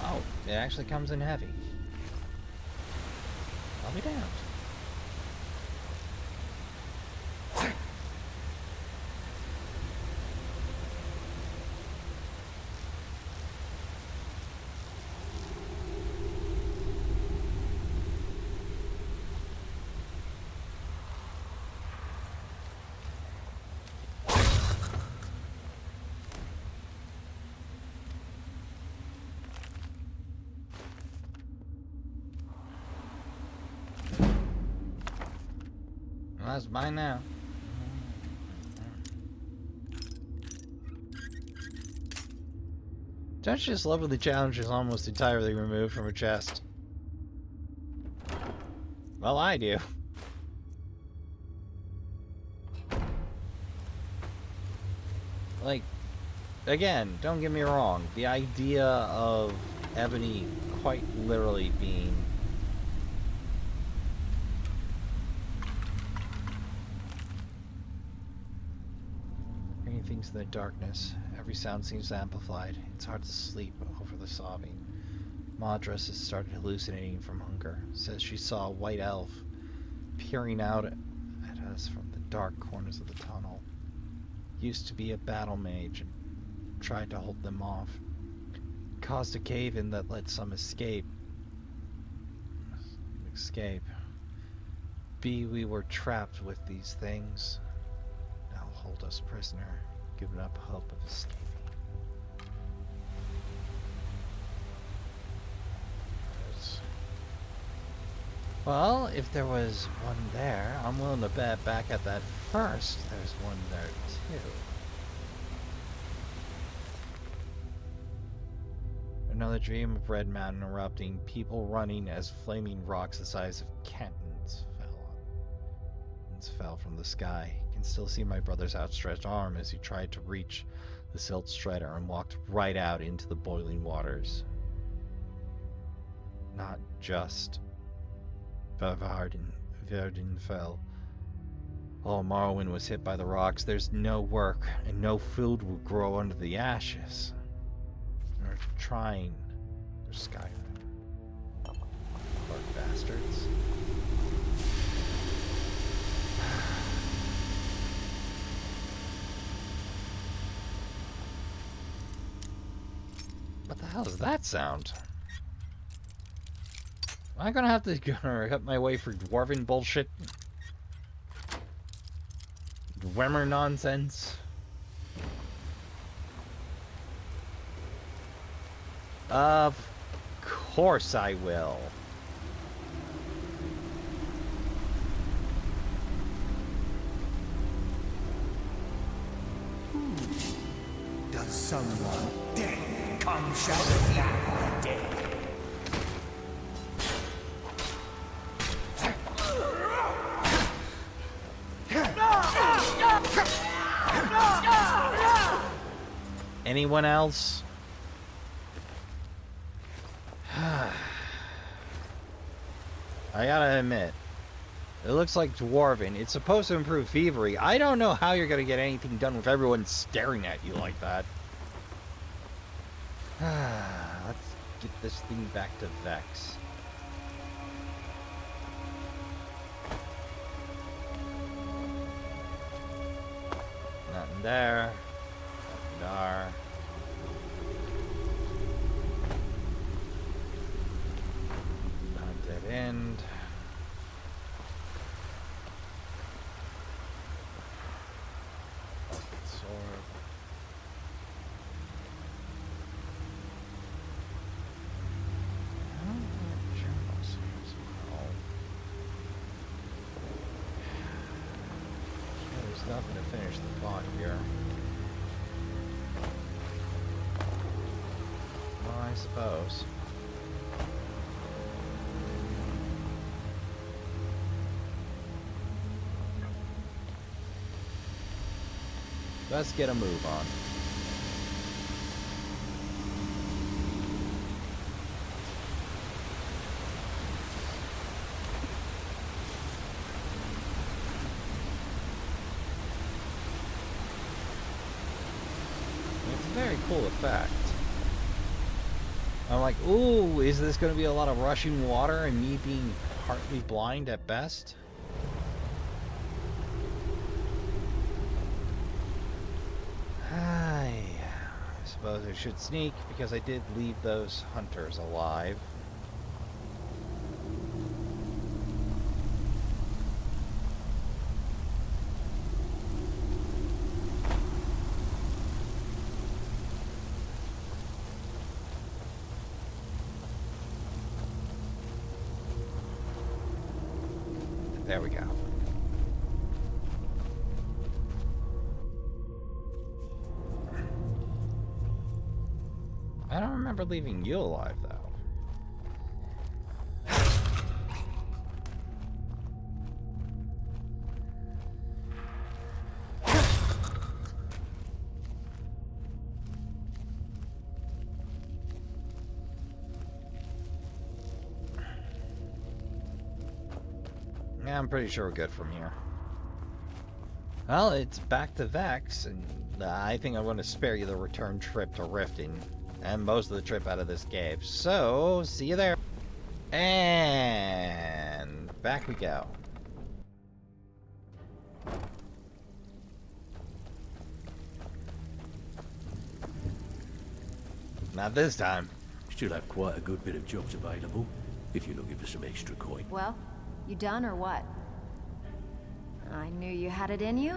Oh, it actually comes in heavy. I'll be damned. That's mine now. Don't you just love when the challenge is almost entirely removed from a chest? Well, I do. Like, again, don't get me wrong. The idea of Ebony quite literally being hearing things in the darkness. Every sound seems amplified. It's hard to sleep over the sobbing. Madras has started hallucinating from hunger. Says she saw a white elf peering out at us from the dark corners of the tunnel. Used to be a battle mage and tried to hold them off. Caused a cave-in that let some escape. We were trapped with these things. Now hold us prisoner, giving up hope of escaping. Well, if there was one there, I'm willing to bet back at that first there's one there too. Another dream of Red Mountain erupting, people running as flaming rocks the size of cantons fell from the sky. I can still see my brother's outstretched arm as he tried to reach the silt strider and walked right out into the boiling waters. Not just Verden fell. Oh, Morrowind was hit by the rocks. There's no work, and no food will grow under the ashes. They're trying for Skyrim. Poor bastards. What the hell does that sound? Am I gonna have to cut my way for dwarven bullshit? Dwemer nonsense? Of course I will. Does someone dead come shouting now dead? Anyone else? I gotta admit, it looks like dwarven. It's supposed to improve thievery. I don't know how you're gonna get anything done with everyone staring at you like that. Let's get this thing back to Vex. Nothing there. Nothing there. Dead end. Sword. Jarls as well. There's nothing to finish the thought here. Well, I suppose. Let's get a move on. It's a very cool effect. I'm like, ooh, is this going to be a lot of rushing water and me being partly blind at best? I suppose I should sneak because I did leave those hunters alive. There we go. I don't remember leaving you alive, though. Yeah, I'm pretty sure we're good from here. Well, it's back to Vex, and I think I want to spare you the return trip to Riften, and most of the trip out of this cave. So, see you there. And back we go. Not this time. Still have quite a good bit of jobs available, if you're looking for some extra coin. Well, you done or what? I knew you had it in you.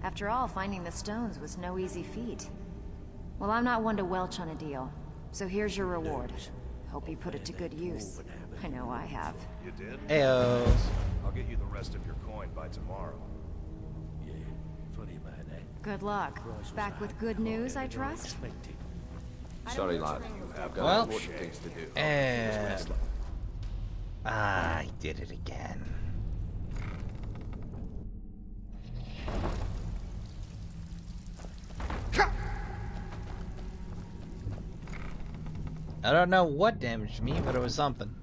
After all, finding the stones was no easy feat. Well, I'm not one to welch on a deal, so here's your reward. Hope you put it to good use. I know I have. You did? Ayo. I'll get you the rest of your coin by tomorrow. Yeah, funny about that. Good luck. Back with good news, I trust? Sorry, lad. I've got Well, important things to do. and I did it again. I don't know what damaged me, but it was something.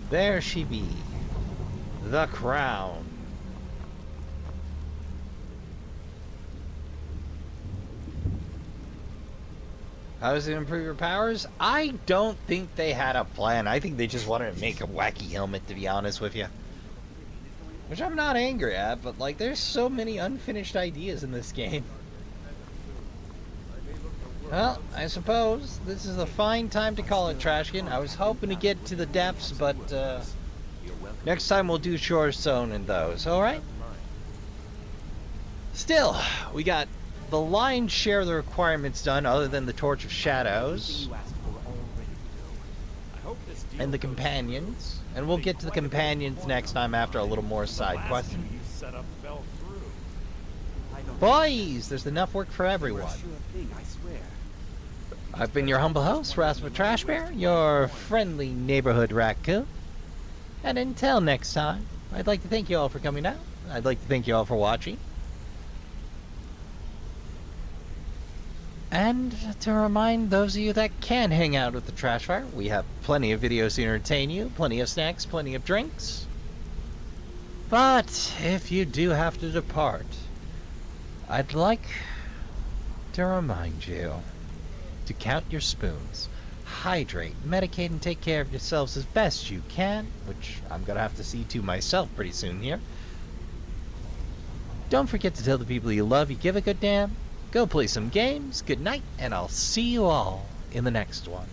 There she be. The crown. How does it improve your powers? I don't think they had a plan. I think they just wanted to make a wacky helmet, to be honest with you. Which I'm not angry at, but like, there's so many unfinished ideas in this game. Well, I suppose this is a fine time to call it, Trashkin. I was hoping to get to the depths, but next time we'll do Shorestone and those, alright? Still, we got the lion's share of the requirements done, other than the Torch of Shadows and the companions. And we'll get to the companions next time after a little more side questing. Boys, there's enough work for everyone. I've been your humble host, Rasper Trashbear, your friendly neighborhood raccoon. And until next time, I'd like to thank you all for coming out. I'd like to thank you all for watching. And to remind those of you that can hang out with the Trashfire, we have plenty of videos to entertain you, plenty of snacks, plenty of drinks. But if you do have to depart, I'd like to remind you to count your spoons, hydrate, medicate, and take care of yourselves as best you can, which I'm gonna have to see to myself pretty soon here. Don't forget to tell the people you love you give a good damn. Go play some games, good night, and I'll see you all in the next one.